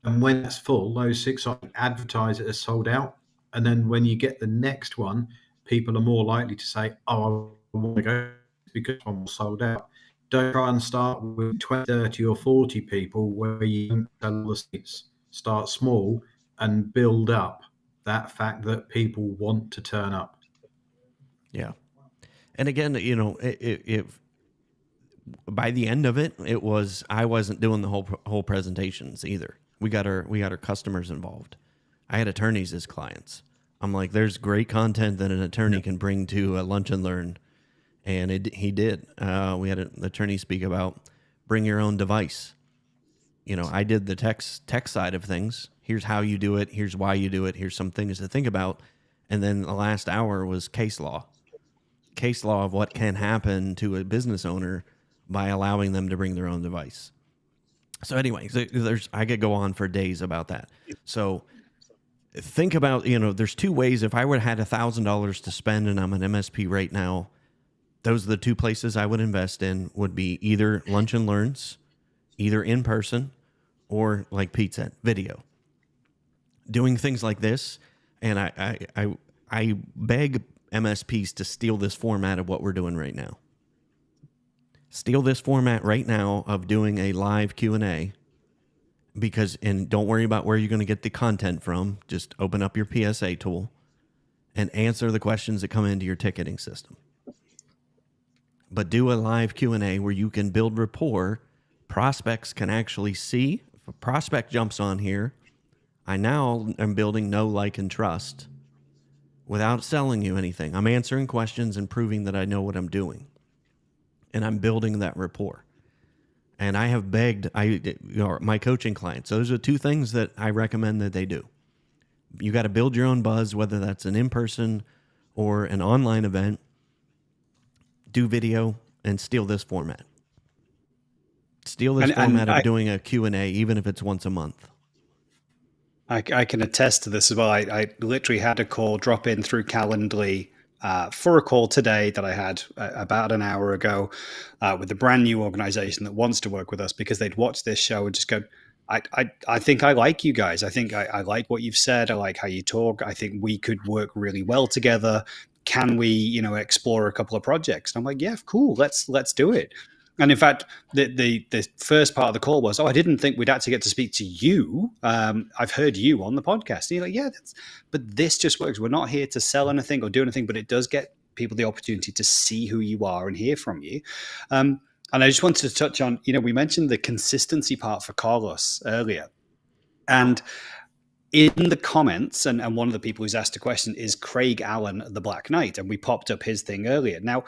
And when it's full, those 6 advertise it as sold out. And then when you get the next one, people are more likely to say, oh, I want to go because one was sold out. Don't try and start with 20, 30 or 40 people where you don't sell the seats. Start small and build up that fact that people want to turn up. Yeah. And again, if by the end of it, I wasn't doing the whole presentations either. We got our customers involved. I had attorneys as clients. I'm like, there's great content that an attorney can bring to a lunch and learn. And he did. We had an attorney speak about bring your own device. I did the tech side of things. Here's how you do it. Here's why you do it. Here's some things to think about. And then the last hour was case law of what can happen to a business owner by allowing them to bring their own device. So anyway, I could go on for days about that. So think about, there's 2 ways. If I would have had $1,000 to spend and I'm an MSP right now, those are the 2 places I would invest in, would be either lunch and learns, either in person, or like Pete said, video. Doing things like this, and I beg MSPs to steal this format of what we're doing right now. Steal this format right now of doing a live Q&A, and don't worry about where you're going to get the content from. Just open up your PSA tool and answer the questions that come into your ticketing system. But do a live Q&A where you can build rapport. Prospects can actually see. If a prospect jumps on here, I now am building know, like, and trust without selling you anything. I'm answering questions and proving that I know what I'm doing. And I'm building that rapport. And I have begged my coaching clients. Those are 2 things that I recommend that they do. You got to build your own buzz, whether that's an in-person or an online event. Do video and steal this format. Steal this format of doing a Q&A, even if it's once a month. I can attest to this as well. I literally had a call drop in through Calendly for a call today that I had about an hour ago with a brand new organization that wants to work with us because they'd watched this show and just go, I think I like you guys. I think I like what you've said. I like how you talk. I think we could work really well together. Can we, explore a couple of projects? And I'm like, yeah, cool. Let's do it. And in fact, the first part of the call was, I didn't think we'd actually get to speak to you. I've heard you on the podcast. And you're like, yeah, but this just works. We're not here to sell anything or do anything, but it does get people the opportunity to see who you are and hear from you. And I just wanted to touch on, we mentioned the consistency part for Carlos earlier. And in the comments, and one of the people who's asked a question is Craig Allen, the Black Knight, and we popped up his thing earlier. Now,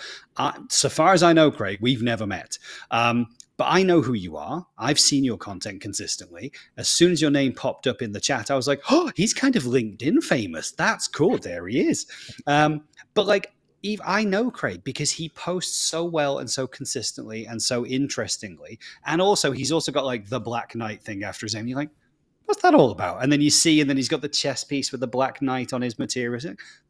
so far as I know, Craig, we've never met, but I know who you are. I've seen your content consistently. As soon as your name popped up in the chat, I was like, oh, he's kind of LinkedIn famous. That's cool. There he is. But like, Eve, I know Craig because he posts so well and so consistently and so interestingly. And also, he's also got like the Black Knight thing after his name. You're like, what's that all about? And then you see, and then he's got the chest piece with the Black Knight on his materials.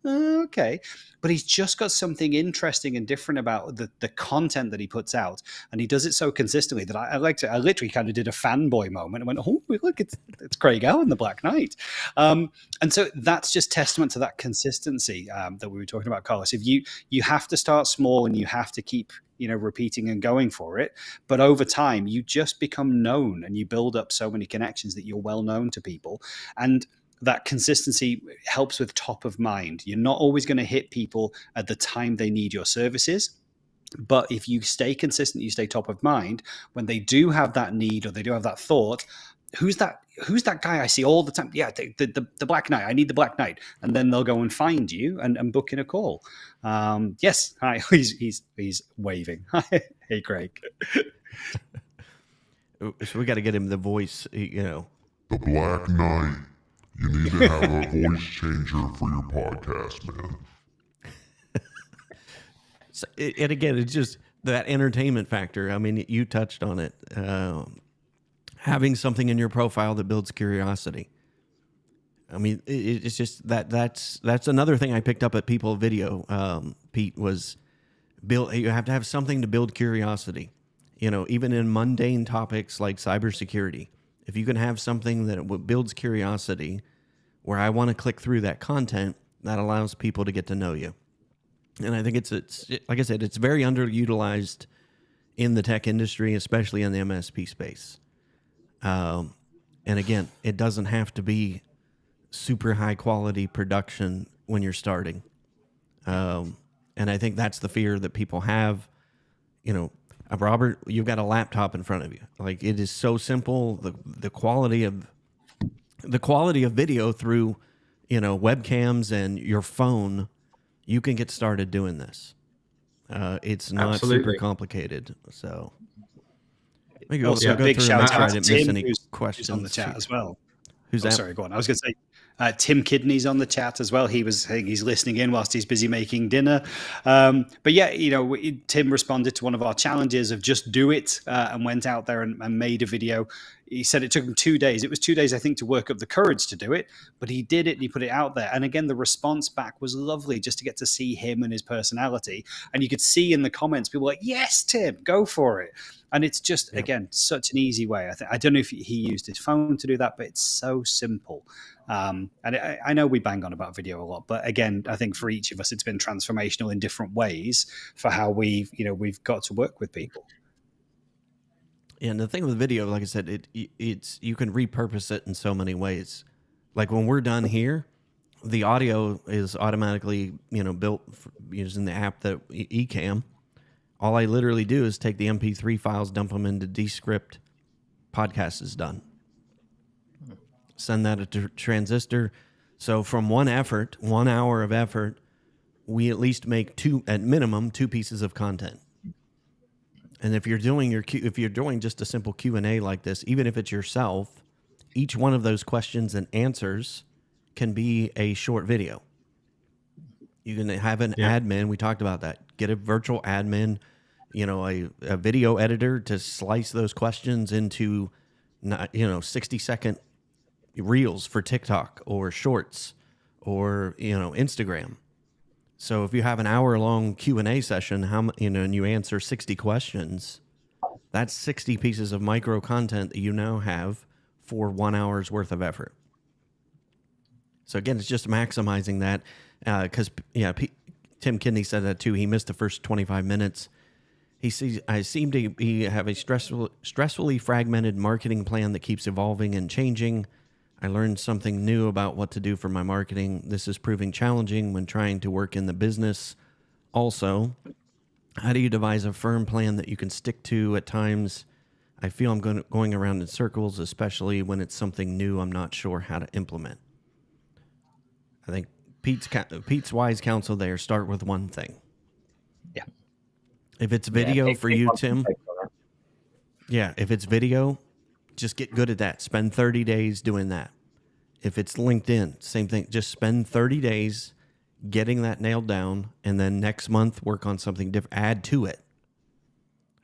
Okay. But he's just got something interesting and different about the content that he puts out. And he does it so consistently that I literally kind of did a fanboy moment and went, oh, look, it's Craig Allen, the Black Knight. And so that's just testament to that consistency that we were talking about, Carlos. If you have to start small and you have to keep repeating and going for it. But over time, you just become known and you build up so many connections that you're well known to people. And that consistency helps with top of mind. You're not always going to hit people at the time they need your services, But if you stay consistent, you stay top of mind, when they do have that need or they do have that thought, who's that guy I see all the time? Yeah, the Black Knight. I need the Black Knight. And then they'll go and find you and book in a call. Yes. Hi. He's waving. Hey, Craig. So we got to get him the voice, you know. The Black Knight. You need to have a voice changer for your podcast, man. So, and again, it's just that entertainment factor. I mean, you touched on it. Having something in your profile that builds curiosity. I mean, it's just that's another thing I picked up at People Video, Pete, was you have to have something to build curiosity. You know, even in mundane topics like cybersecurity, if you can have something that builds curiosity, where I want to click through that content, that allows people to get to know you. And I think it's like I said, it's very underutilized in the tech industry, especially in the MSP space. And again, it doesn't have to be super high quality production when you're starting. And I think that's the fear that people have. You know, Robert, you've got a laptop in front of you. Like, it is so simple. The quality of video through, you know, webcams and your phone, you can get started doing this. It's not super complicated. So maybe also, go big through shout and make sure I out to didn't miss Tim, any who's questions on the chat as well. Who's that? Sorry, go on. I was going to say Tim Kidney's on the chat as well. He's listening in whilst he's busy making dinner. But yeah, you know, Tim responded to one of our challenges of just do it, and went out there and made a video. He said it took him 2 days. It was 2 days, I think, to work up the courage to do it, but he did it and he put it out there. And again, the response back was lovely, just to get to see him and his personality. And you could see in the comments, people were like, yes, Tim, go for it. And it's just, again, such an easy way. I don't know if he used his phone to do that, but it's so simple. And I know we bang on about video a lot, but again, I think for each of us, it's been transformational in different ways for how we've got to work with people. And the thing with video, like I said, it's you can repurpose it in so many ways. Like when we're done here, the audio is automatically, you know, built using the app that Ecamm. All I literally do is take the MP3 files, dump them into Descript. Podcast is done. Send that to Transistor. So from 1 hour of effort, we at least make at minimum two pieces of content. And if you're doing just a simple Q&A like this, even if it's yourself, each one of those questions and answers can be a short video. You can have an admin. We talked about that. Get a virtual admin, you know, a video editor to slice those questions into, 60-second reels for TikTok or shorts or, you know, Instagram. So if you have an hour-long Q&A session, and you answer 60 questions, that's 60 pieces of micro content that you now have for 1 hour's worth of effort. So again, it's just maximizing that, because Tim Kidney said that too. He missed the first 25 minutes. I seem to have a stressfully fragmented marketing plan that keeps evolving and changing. I learned something new about what to do for my marketing. This is proving challenging when trying to work in the business. Also, how do you devise a firm plan that you can stick to at times? I feel I'm going around in circles, especially when it's something new I'm not sure how to implement. I think Pete's wise counsel there, start with one thing. Yeah. If it's video for you, Tim, if it's video, just get good at that. Spend 30 days doing that. If it's LinkedIn, same thing. Just spend 30 days getting that nailed down, and then next month work on something different. Add to it.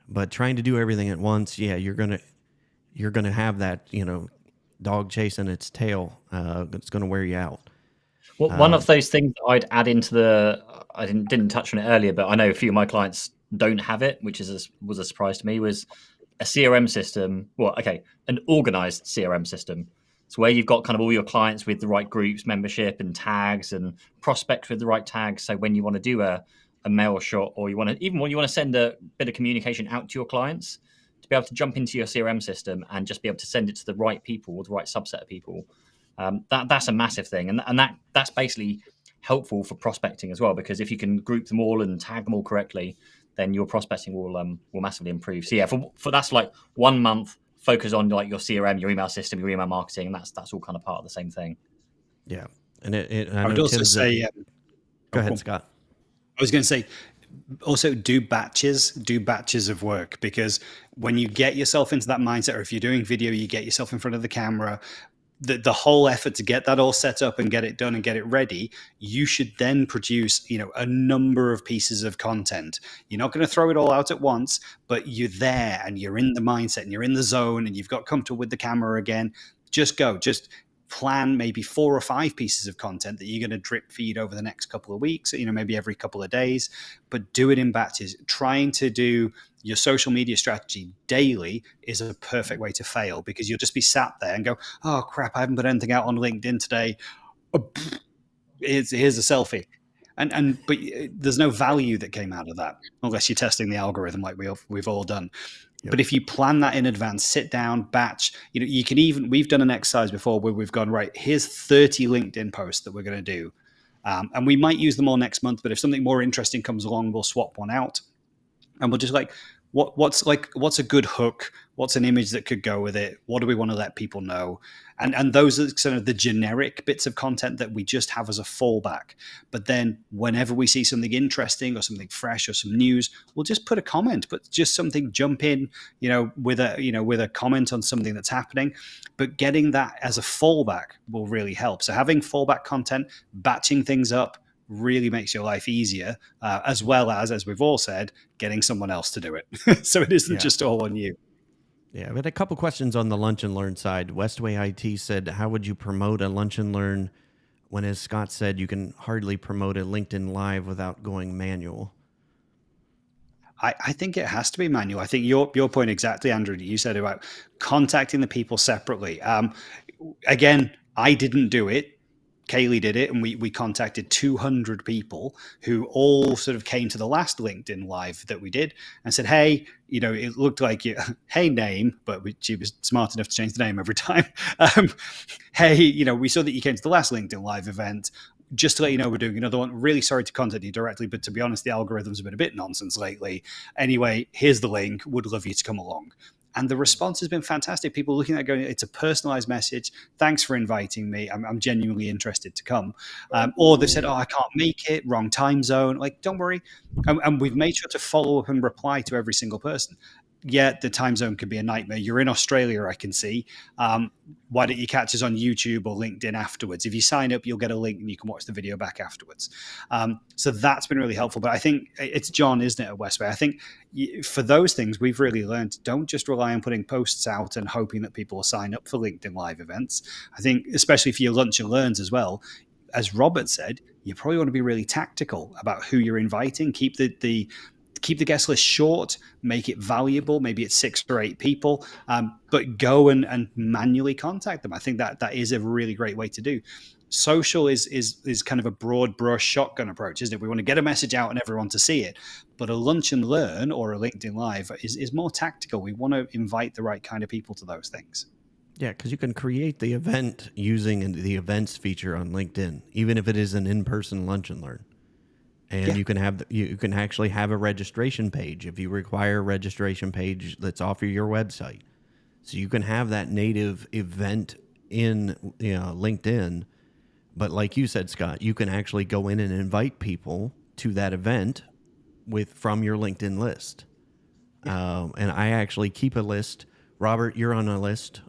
But trying to do everything at once, you're gonna have that, you know, dog chasing its tail. It's gonna wear you out. Well, one of those things that I'd add into I didn't touch on it earlier, but I know a few of my clients don't have it, which was a surprise to me, was a CRM system. An organized CRM system. So where you've got kind of all your clients with the right groups, membership and tags, and prospects with the right tags. So when you want to do a mail shot, or you want to send a bit of communication out to your clients, to be able to jump into your CRM system and just be able to send it to the right people or the right subset of people. That's a massive thing. And that's basically helpful for prospecting as well, because if you can group them all and tag them all correctly, then your prospecting will massively improve. So yeah, for that's like 1 month, focus on like your CRM, your email system, your email marketing, and that's all kind of part of the same thing. Yeah, and I I would know also Tim's say, go ahead, Scott. I was going to say, also do batches of work, because when you get yourself into that mindset, or if you're doing video, you get yourself in front of the camera, the whole effort to get that all set up and get it done and get it ready, you should then produce, a number of pieces of content. You're not going to throw it all out at once, but you're there and you're in the mindset and you're in the zone and you've got comfortable with the camera again. Just plan maybe 4 or 5 pieces of content that you're going to drip feed over the next couple of weeks, maybe every couple of days, but do it in batches. Trying to do your social media strategy daily is a perfect way to fail, because you'll just be sat there and go, oh crap, I haven't put anything out on LinkedIn today. Here's a selfie. But there's no value that came out of that unless you're testing the algorithm like we've all done. Yep. But if you plan that in advance, sit down, batch, you can we've done an exercise before where we've gone, right, here's 30 LinkedIn posts that we're going to do. And we might use them all next month, but if something more interesting comes along, we'll swap one out. And we'll just what's a good hook? What's an image that could go with it? What do we want to let people know? And those are sort of the generic bits of content that we just have as a fallback. But then whenever we see something interesting or something fresh or some news, we'll just put a comment, but just something, jump in, with a comment on something that's happening. But getting that as a fallback will really help. So having fallback content, batching things up, really makes your life easier, as well as we've all said, getting someone else to do it. So it isn't just all on you. Yeah, we had a couple questions on the Lunch and Learn side. Westway IT said, how would you promote a Lunch and Learn when, as Scott said, you can hardly promote a LinkedIn Live without going manual? I think it has to be manual. I think your point exactly, Andrew, that you said about contacting the people separately. Again, I didn't do it. Kaylee did it, and we contacted 200 people who all sort of came to the last LinkedIn Live that we did and said, hey, it looked like you, hey, name, but she was smart enough to change the name every time. Hey, we saw that you came to the last LinkedIn Live event. Just to let you know, we're doing another one. Really sorry to contact you directly, but to be honest, the algorithms have been a bit nonsense lately. Anyway, here's the link. Would love you to come along. And the response has been fantastic. People looking at it going, it's a personalized message. Thanks for inviting me. I'm genuinely interested to come. Or they've said, oh, I can't make it, wrong time zone. Like, don't worry. And we've made sure to follow up and reply to every single person. Yeah, the time zone could be a nightmare. You're in Australia, I can see. Why don't you catch us on YouTube or LinkedIn afterwards? If you sign up, you'll get a link and you can watch the video back afterwards. So that's been really helpful. But I think it's John, isn't it, at Westway? I think for those things, we've really learned, don't just rely on putting posts out and hoping that people will sign up for LinkedIn Live events. I think, especially for your Lunch and Learns as well, as Robert said, you probably want to be really tactical about who you're inviting. Keep the guest list short, make it valuable. Maybe it's 6 or 8 people, but go and manually contact them. I think that is a really great way to do. Social is kind of a broad brush shotgun approach, isn't it? We want to get a message out and everyone to see it. But a Lunch and Learn or a LinkedIn Live is more tactical. We want to invite the right kind of people to those things. Yeah, because you can create the event using the events feature on LinkedIn, even if it is an in-person Lunch and Learn. And you can actually have a registration page if you require a registration page that's off of your website. So you can have that native event in LinkedIn. But like you said, Scott, you can actually go in and invite people to that event from your LinkedIn list. And I actually keep a list. Robert, you're on a list.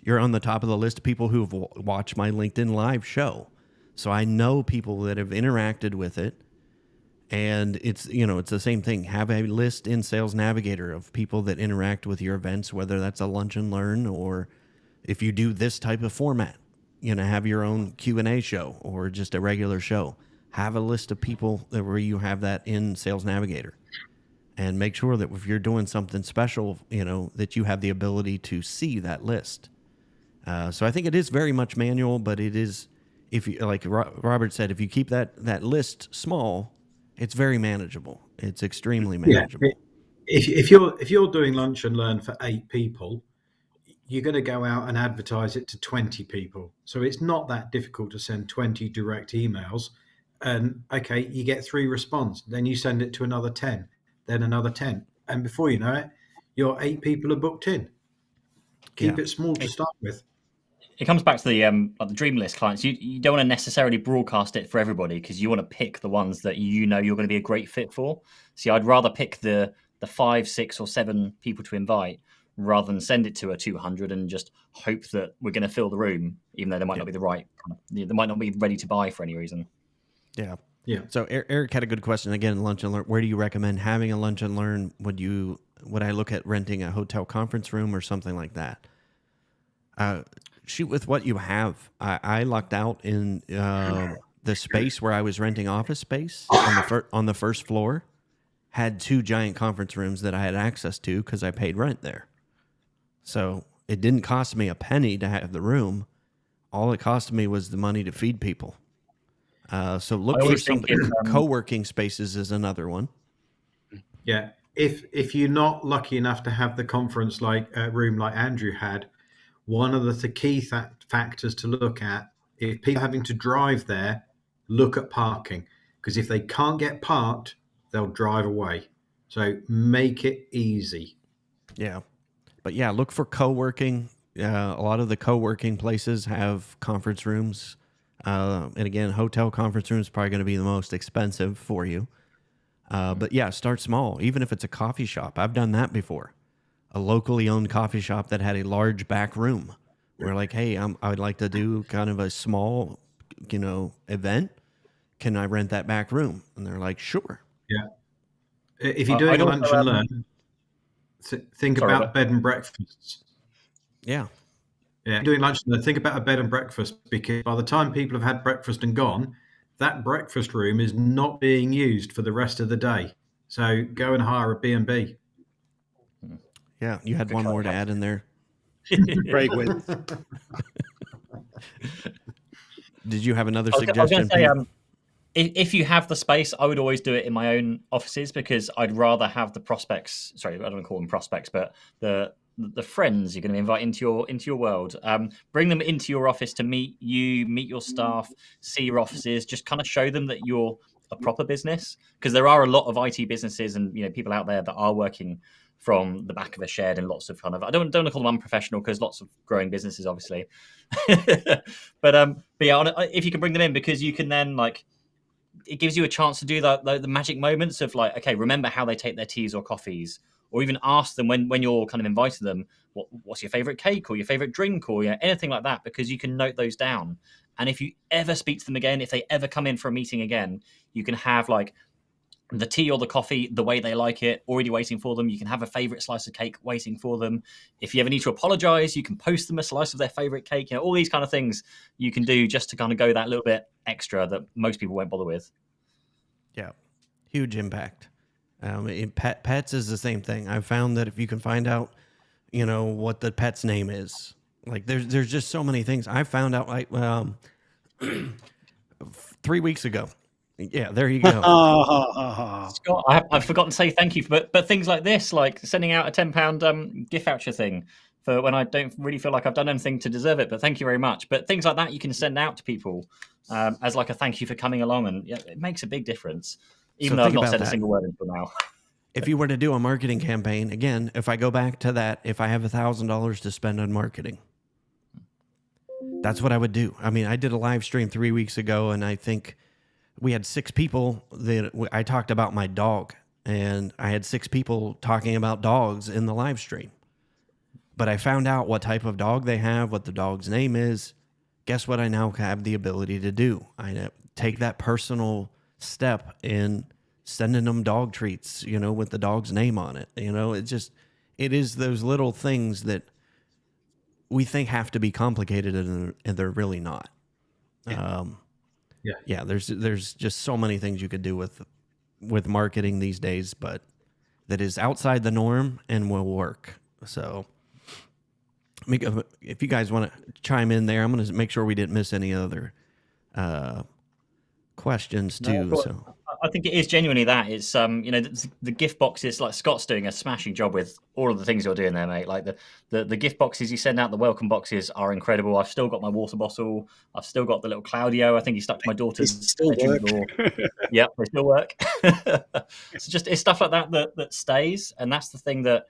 You're on the top of the list of people who've watched my LinkedIn Live show. So I know people that have interacted with it. And it's the same thing. Have a list in Sales Navigator of people that interact with your events, whether that's a Lunch and Learn or if you do this type of format, have your own Q&A show or just a regular show. Have a list of people where you have that in Sales Navigator, and make sure that if you're doing something special, that you have the ability to see that list. So I think it is very much manual, but it is, if you, like Robert said, if you keep that list small, it's very manageable. It's extremely manageable. Yeah. If you're doing Lunch and Learn for 8 people, you're going to go out and advertise it to 20 people. So it's not that difficult to send 20 direct emails. And okay, you get 3 responses. Then you send it to another 10. then another 10. And before you know it, your 8 people are booked in. Keep Yeah. it small to start with. It comes back to the like the dream list clients. You don't want to necessarily broadcast it for everybody because you want to pick the ones that you know you're going to be a great fit for. See, I'd rather pick the 5, 6, or 7 people to invite rather than send it to a 200 and just hope that we're going to fill the room, even though they might not be the right, they might not be ready to buy for any reason. Yeah. Yeah. So Eric had a good question again. Lunch and learn. Where do you recommend having a lunch and learn? Would I look at renting a hotel conference room or something like that? Shoot with what you have. I lucked out in the space where I was renting office space on the first floor. Had 2 giant conference rooms that I had access to because I paid rent there. So it didn't cost me a penny to have the room. All it cost me was the money to feed people. So look for some co-working spaces is another one. Yeah. If you're not lucky enough to have the conference room like Andrew had, one of the key factors to look at, if people are having to drive there, look at parking. Because if they can't get parked, they'll drive away. So make it easy. Yeah. But yeah, look for co-working. A lot of the co-working places have conference rooms. And again, hotel conference room is probably going to be the most expensive for you. But yeah, start small. Even if it's a coffee shop. I've done that before. A locally owned coffee shop that had a large back room. We're like, hey, I would like to do kind of a small, event. Can I rent that back room? And they're like, sure. Yeah. If you're doing lunch and learn, think about bed and breakfasts. Yeah. Yeah. Doing lunch and learn, think about a bed and breakfast, because by the time people have had breakfast and gone, that breakfast room is not being used for the rest of the day. So go and hire a B&B. Yeah. You had one more to add in there. Great win. Did you have another I was suggestion? going to say, if you have the space, I would always do it in my own offices because I'd rather have the prospects. Sorry, I don't want to call them prospects, but the friends you're going to invite into your world. Bring them into your office to meet you, meet your staff, see your offices. Just kind of show them that you're a proper business, because there are a lot of IT businesses and people out there that are working from the back of a shed and lots of kind of, I don't want to call them unprofessional because lots of growing businesses obviously, but yeah, if you can bring them in, because you can then it gives you a chance to do the magic moments of okay, remember how they take their teas or coffees, or even ask them when you're kind of inviting them, what's your favorite cake or your favorite drink or anything like that, because you can note those down. And if you ever speak to them again, if they ever come in for a meeting again, you can have the tea or the coffee the way they like it already waiting for them. You can have a favorite slice of cake waiting for them. If you ever need to apologize, you can post them a slice of their favorite cake. All these kind of things you can do just to kind of go that little bit extra that most people won't bother with. Yeah, huge impact. Pets is the same thing. I've found that if you can find out, what the pet's name is, there's just so many things. I found out 3 weeks ago. Yeah, there you go. Scott, I've forgotten to say thank you, but things like this, like sending out a £10 gift voucher thing for when I don't really feel like I've done anything to deserve it, but thank you very much. But things like that you can send out to people as a thank you for coming along, and it makes a big difference, even though I've not said a single word until now. If you were to do a marketing campaign, again, if I go back to that, if I have $1,000 to spend on marketing, that's what I would do. I mean, I did a live stream 3 weeks ago, and I think we had 6 people that I talked about my dog, and I had 6 people talking about dogs in the live stream. But I found out what type of dog they have, what the dog's name is. Guess what I now have the ability to do? I take that personal step in sending them dog treats, with the dog's name on it. It is those little things that we think have to be complicated, and they're really not. Yeah. There's just so many things you could do with marketing these days, but that is outside the norm and will work. So if you guys want to chime in there, I'm going to make sure we didn't miss any other questions too. I think it is genuinely that. It's the gift boxes. Like Scott's doing a smashing job with all of the things you're doing there, mate. Like the gift boxes you send out, the welcome boxes are incredible. I've still got my water bottle. I've still got the little Claudio. I think he stuck to my daughter's These still bedroom work. door. Yeah, they still work. So it's stuff like that stays, and that's the thing that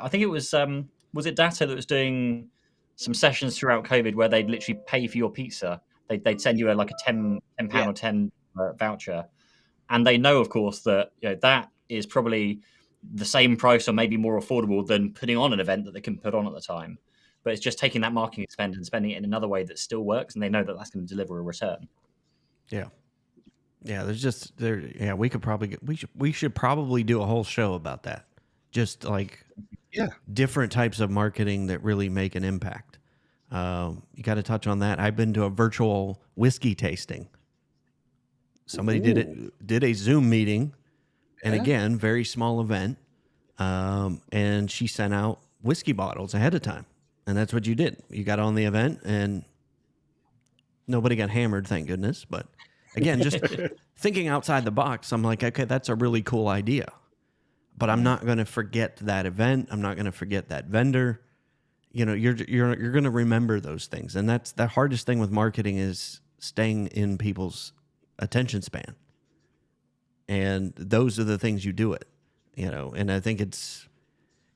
I think it was it Datto that was doing some sessions throughout COVID where they'd literally pay for your pizza. They'd send you like a £10 or 10 voucher, and they know, of course, that that is probably the same price or maybe more affordable than putting on an event that they can put on at the time. But it's just taking that marketing spend and spending it in another way that still works, and they know that that's going to deliver a return. Yeah. Yeah, we should probably do a whole show about that. Just like different types of marketing that really make an impact. You got to touch on that. I've been to a virtual whiskey tasting. Somebody did a Zoom meeting, and again, very small event. And she sent out whiskey bottles ahead of time, and that's what you did. You got on the event, and nobody got hammered, thank goodness. But again, just thinking outside the box, I'm like, okay, that's a really cool idea, but I'm not going to forget that event. I'm not going to forget that vendor. You're going to remember those things, and that's the hardest thing with marketing is staying in people's attention span. And those are the things you do it, and I think it's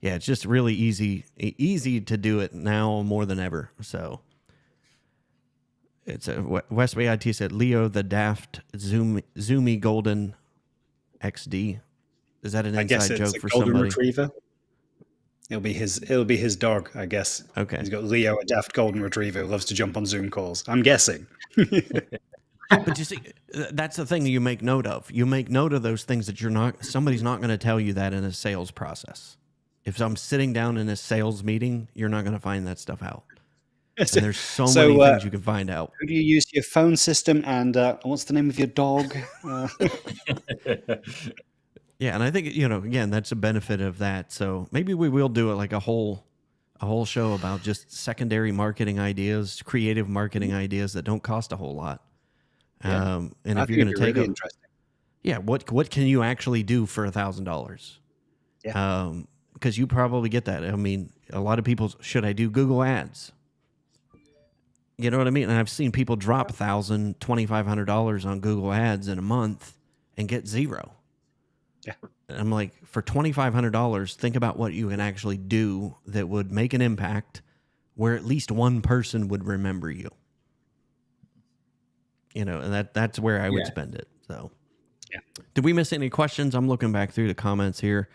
just really easy to do it now more than ever. So it's Westway IT said Leo the Daft Zoomy Golden XD. Is that an inside joke for golden somebody? Retriever. It'll be his dog, I guess. Okay. He's got Leo, a daft golden retriever who loves to jump on Zoom calls. I'm guessing. But you see, that's the thing that you make note of. You make note of those things that somebody's not going to tell you that in a sales process. If I'm sitting down in a sales meeting, you're not going to find that stuff out. And there's so many things you can find out. Who do you use your phone system, and what's the name of your dog? Yeah, and I think again, that's a benefit of that. So maybe we will do it like a whole show about just secondary marketing ideas, creative marketing ideas that don't cost a whole lot. And if you're going to take interesting. what can you actually do for $1,000? Yeah. Because you probably get that. I mean, a lot of people, should I do Google Ads? You know what I mean? And I've seen people drop $1,000, $2,500 on Google Ads in a month and get zero. Yeah. And I'm like, for $2,500, think about what you can actually do that would make an impact where at least one person would remember you. And that's where I would spend it. So, did we miss any questions? I'm looking back through the comments here.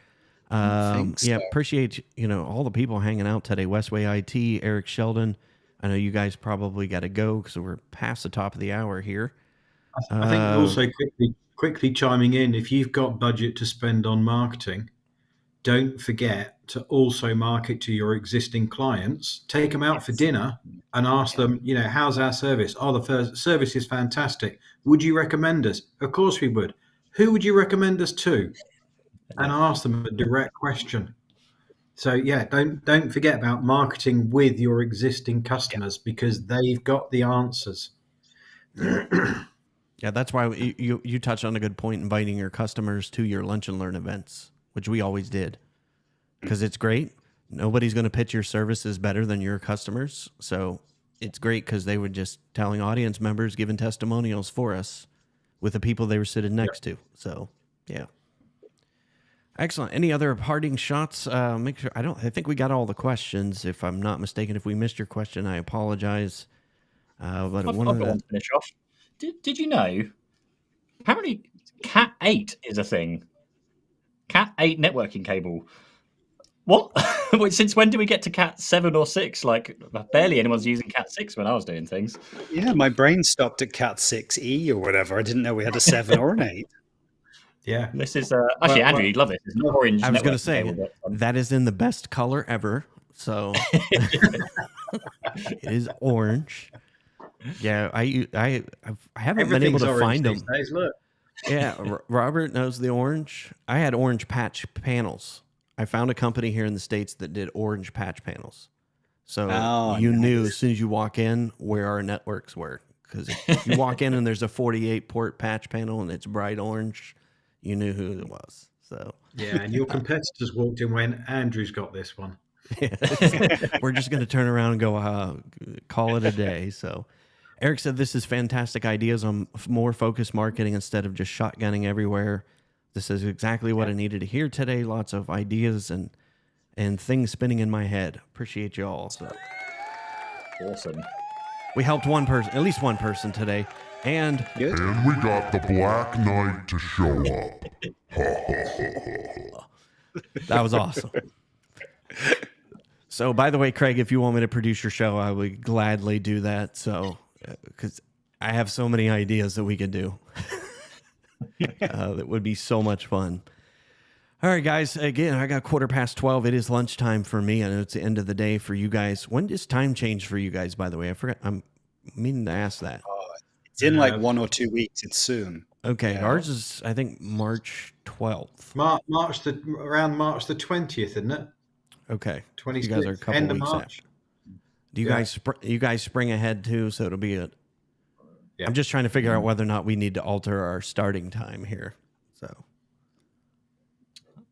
Appreciate all the people hanging out today. Westway IT, Eric Sheldon. I know you guys probably got to go because we're past the top of the hour here. I think also quickly chiming in, if you've got budget to spend on marketing, don't forget to also market to your existing clients. Take them out for dinner and ask them, how's our service? Oh, the service is fantastic. Would you recommend us? Of course we would. Who would you recommend us to? And ask them a direct question. So don't forget about marketing with your existing customers because they've got the answers. Yeah, that's why you touched on a good point, inviting your customers to your lunch and learn events, which we always did, because it's great. Nobody's going to pitch your services better than your customers. So it's great because they were just telling audience members, giving testimonials for us with the people they were sitting next to. So, yeah. Excellent. Any other parting shots? Make sure I think we got all the questions. If I'm not mistaken, if we missed your question, I apologize. But I've got one to finish off. Did you know? Apparently, Cat 8 is a thing. Cat 8 networking cable. What? Since when do we get to Cat 7 or 6? Like, barely anyone's using Cat 6 when I was doing things. Yeah, my brain stopped at Cat 6E or whatever. I didn't know we had a 7 or an 8. Yeah. This is actually Andrew, you'd love it. It's an orange. I was going to say that is in the best color ever. So it is orange. Yeah, I haven't been able to find them. Days, look. Yeah, Robert knows the orange. I had orange patch panels. I found a company here in the States that did orange patch panels. So you knew as soon as you walk in where our networks were, because if you walk in and there's a 48 port patch panel and it's bright orange, you knew who it was. So Yeah, and your competitors walked in when Andrew's got this one. we're just going to turn around and go call it a day. So Eric said this is fantastic ideas on more focused marketing instead of just shotgunning everywhere. This is exactly what I needed to hear today. Lots of ideas and things spinning in my head. Appreciate you all. So Awesome. we helped one person, at least one person today. And Good. And we got the Black Knight to show up. that was awesome. So, by the way, Craig, if you want me to produce your show, I would gladly do that. So, because I have so many ideas that we could do. That would be so much fun. All right, guys. Again, I got 12:15. It is lunchtime for me. I know it's the end of the day for you guys. When does time change for you guys, by the way? I forgot. I'm meaning to ask that. It's in like 1 or 2 weeks. It's soon. Okay. Yeah. Ours is, I think, March 12th. Around March the 20th, isn't it? Okay. 26th, You guys are a couple end of weeks March. out. Do you guys spring ahead too? So it'll be a. Yeah. I'm just trying to figure out whether or not we need to alter our starting time here. So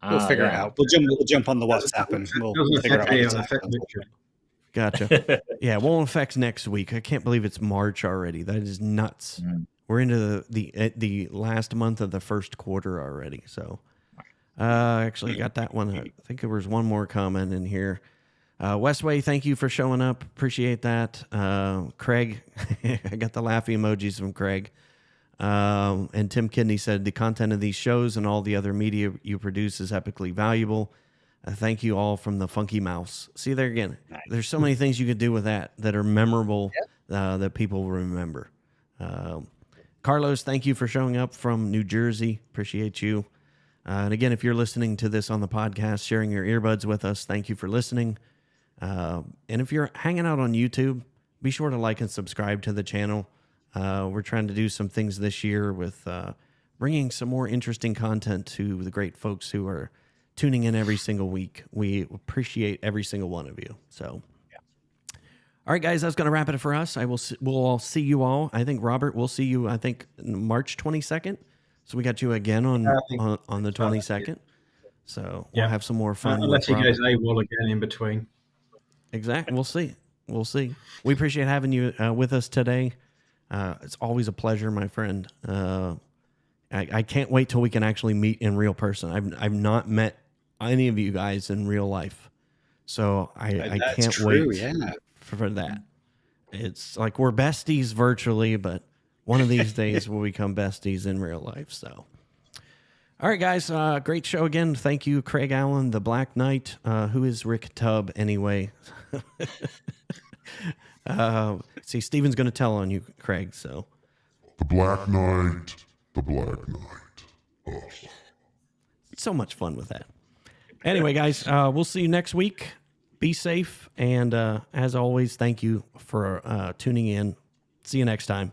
We'll figure it out. We'll jump on the WhatsApp and we'll Doesn't figure out. affect me, what it'll time. affect Richard. gotcha. Yeah, it won't affect next week. I can't believe it's March already. That is nuts. We're into the last month of the first quarter already. So actually got that one. I think there was one more comment in here. Westway, thank you for showing up. Appreciate that. Craig, I got the laughy emojis from Craig. And Tim Kidney said the content of these shows and all the other media you produce is epically valuable. Thank you all from the Funky Mouse. See there again. There's so many things you could do with that are memorable, that people will remember. Carlos, thank you for showing up from New Jersey. Appreciate you. And again, if you're listening to this on the podcast, sharing your earbuds with us, thank you for listening. And if you're hanging out on YouTube, be sure to like and subscribe to the channel. We're trying to do some things this year with bringing some more interesting content to the great folks who are tuning in every single week. We appreciate every single one of you. So, all right, guys, that's going to wrap it for us. We'll all see you all. I think, Robert, we'll see you, March 22nd. So we got you again on the 22nd. So we'll have some more fun. Unless he goes AWOL again in between. Exactly. We'll see. We appreciate having you with us today. It's always a pleasure, my friend. I can't wait till we can actually meet in real person. I've not met any of you guys in real life, so I can't wait for that. It's like we're besties virtually, but one of these days we'll become besties in real life. So, all right, guys, great show again. Thank you, Craig Allen, the Black Knight. Who is Rick Tubb anyway? See, Steven's going to tell on you, Craig. So, The Black Knight. The Black Knight. Oh. So much fun with that. Anyway, guys, we'll see you next week. Be safe. And as always, thank you for tuning in. See you next time.